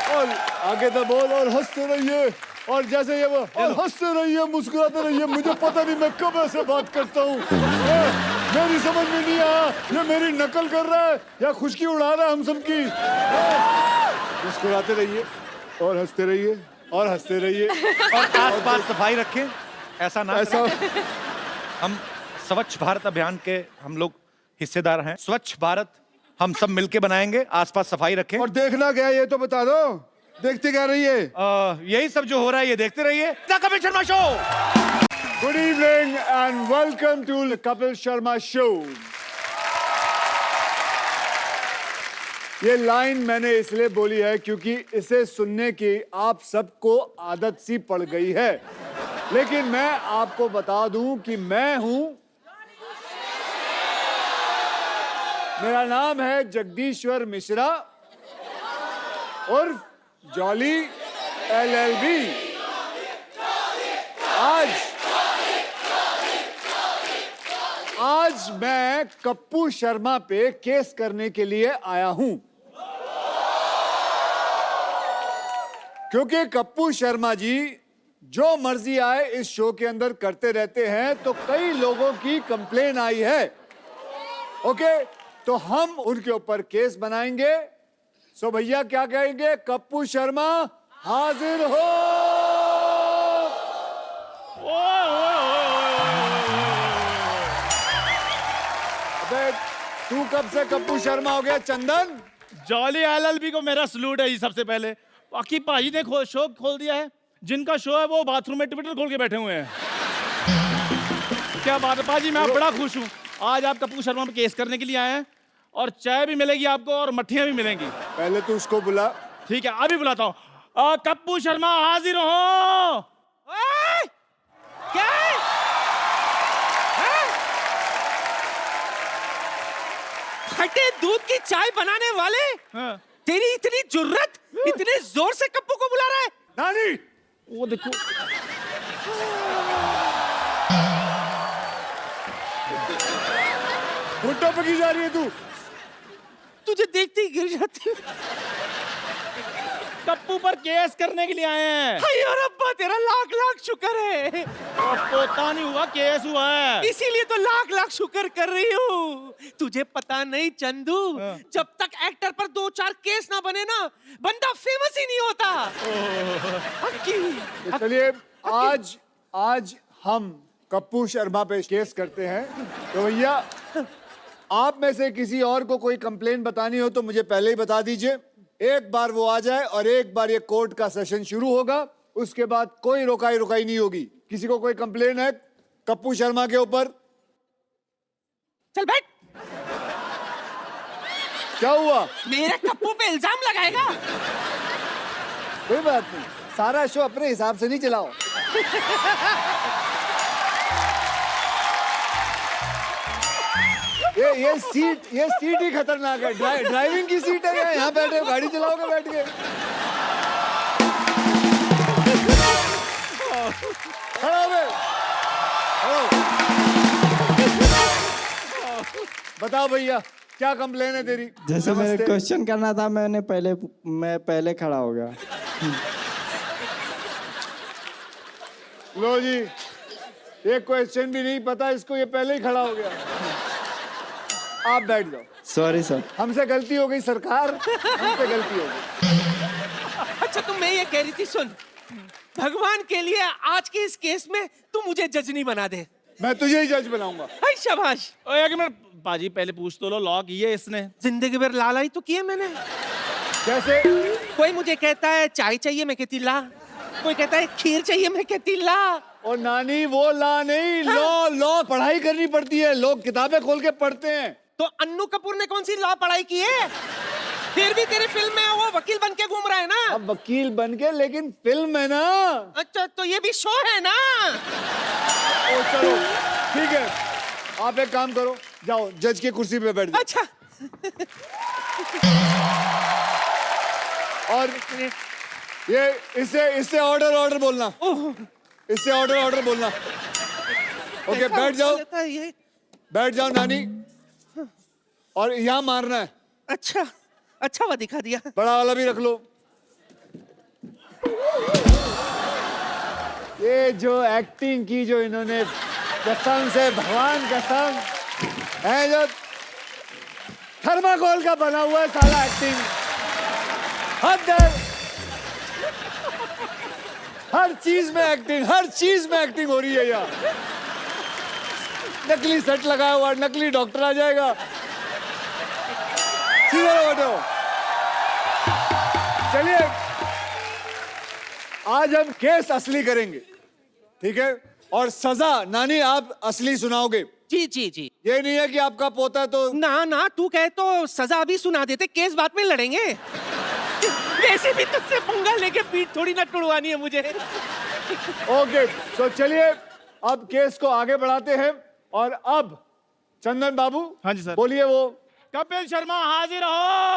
और आगे तो बोल, और हंसते रहिए, और जैसे ये वो, और हंसते रहिए, मुस्कुराते रहिए। मुझे पता नहीं मैं कब ऐसे बात करता हूँ, मेरी समझ में नहीं आया ये मेरी नकल कर रहा है या खुशकी उड़ा रहा है हम सबकी। मुस्कुराते रहिए और हंसते रहिए, और हंसते रहिए, और आसपास सफाई रखें। ऐसा ना ऐसा हम स्वच्छ भारत अभियान के हम लोग हिस्सेदार हैं। स्वच्छ भारत हम सब मिलके बनाएंगे, आसपास सफाई रखें। और देखना क्या है ये तो बता दो, देखते क्या रहिए। यही सब जो हो रहा है ये देखते रहिए। The Kapil Sharma show. Good evening and welcome to the Kapil Sharma show. ये लाइन मैंने इसलिए बोली है क्योंकि इसे सुनने की आप सबको आदत सी पड़ गई है, लेकिन मैं आपको बता दूं कि मैं हूं मेरा नाम है जगदीश्वर मिश्रा उर्फ जॉली LLB। आज मैं कप्पू शर्मा पे केस करने के लिए आया हूं, क्योंकि कप्पू शर्मा जी जो मर्जी आए इस शो के अंदर करते रहते हैं, तो कई लोगों की कंप्लेन आई है। ओके, तो हम उनके ऊपर केस बनाएंगे। सो भैया क्या कहेंगे? कप्पू शर्मा हाजिर हो। अबे तू कब से कप्पू शर्मा हो गया चंदन? जॉली LLB को मेरा सलूट है जी सबसे पहले। बाकी भाई ने शो खोल दिया है, जिनका शो है वो बाथरूम में ट्विटर खोल के बैठे हुए हैं। क्या बात है पाजी, मैं बड़ा खुश हूँ। आज आप कप्पू शर्मा पे केस करने के लिए आए हैं और चाय भी मिलेगी आपको और मट्ठियां भी मिलेंगी। पहले तू उसको बुला। ठीक है, अभी बुलाता हूँ। कप्पू शर्मा हाजिर हो। क्या फटे दूध की चाय बनाने वाले? हाँ। तेरी इतनी जुर्रत, इतने जोर से कप्पू को बुला रहा है? नानी वो देखो, घुट्टों पे की जा रही है तू? तुझे देखते ही गिर जाती। कप्पू पर केस करने के लिए आए हैं। हाय और अब्बा तेरा लाख लाख शुक्र है। पोता नहीं हुआ, केस हुआ है। इसीलिए तो लाख लाख शुक्र कर रही हूँ। तुझे पता नहीं चंदू, जब तक एक्टर पर 2-4 केस ना बने ना, बंदा फेमस ही नहीं होता। तो चलिए आज हम कप्पू शर्मा पे केस करते हैं। तो भैया आप में से किसी और को कोई कंप्लेन बतानी हो तो मुझे पहले ही बता दीजिए। एक बार वो आ जाए और एक बार ये कोर्ट का सेशन शुरू होगा, उसके बाद कोई रुकाई नहीं होगी। किसी को कोई कंप्लेन है कप्पू शर्मा के ऊपर? चल बैठ। क्या हुआ? मेरे कप्पू पे इल्जाम लगाएगा? कोई बात नहीं, सारा शो अपने हिसाब से नहीं चलाओ। ये सीट ही खतरनाक है। ड्राइविंग की सीट है, यहाँ बैठे गाड़ी चलाओगे बैठ के। खड़ा हो। बताओ भैया क्या कंप्लेन है तेरी? जैसे मेरे क्वेश्चन करना था, मैं पहले खड़ा हो गया। लो जी, एक क्वेश्चन भी नहीं पता इसको, ये पहले ही खड़ा हो गया। आप बैठ जाओ। सॉरी सर, हमसे गलती हो गई सरकार, हमसे गलती हो गई। अच्छा तो मैं ये कह रही थी, सुन, भगवान के लिए आज के इस केस में तू मुझे जज नहीं बना दे। मैं तुझे ही जज बनाऊंगा। हाय शाबाश। एक मिनट बाजी, पहले पूछ तो लो, लॉ की है इसने? जिंदगी भर लाला ही तो किए मैंने। कैसे? कोई मुझे कहता है चाय चाहिए, मैं कहती ला। कोई कहता है खीर चाहिए, मैं कहती ला। और नानी वो ला नहीं, लॉ पढ़ाई करनी पड़ती है। लोग किताबें खोल के पढ़ते हैं। तो अन्नू कपूर ने कौन सी लॉ पढ़ाई की है? फिर भी तेरी फिल्म में वो वकील बन के घूम रहा है ना। अब वकील बन के, लेकिन फिल्म है ना। अच्छा तो ये भी शो है ना। ओ चलो ठीक है, आप एक काम करो, जाओ जज की कुर्सी पे बैठ जाओ। अच्छा और ये इससे ऑर्डर बोलना, इससे ऑर्डर बोलना। ओके बैठ जाओ, बैठ जाओ नानी, और यहाँ मारना है। अच्छा वो दिखा दिया। बड़ा वाला भी रख लो। ये जो एक्टिंग की जो इन्होंने, कसम से भगवान कसम है, जो थर्माकोल का बना हुआ है सारा एक्टिंग। हर चीज में एक्टिंग हो रही है यार। नकली सेट लगाया हुआ, नकली डॉक्टर आ जाएगा। सीधे बैठो। चलिए आज हम केस असली करेंगे, ठीक है? और सजा नानी आप असली सुनाओगे। जी। ये नहीं है कि आपका पोता तो ना तू कहे तो सजा भी सुना देते, केस बाद में लड़ेंगे। वैसे भी तुझसे पंगा लेके पीठ थोड़ी ना टुड़वानी है मुझे। ओके तो चलिए अब केस को आगे बढ़ाते हैं। और अब चंदन बाबू, हाँ जी सर, बोलिए वो कपिल शर्मा हाजिर हो।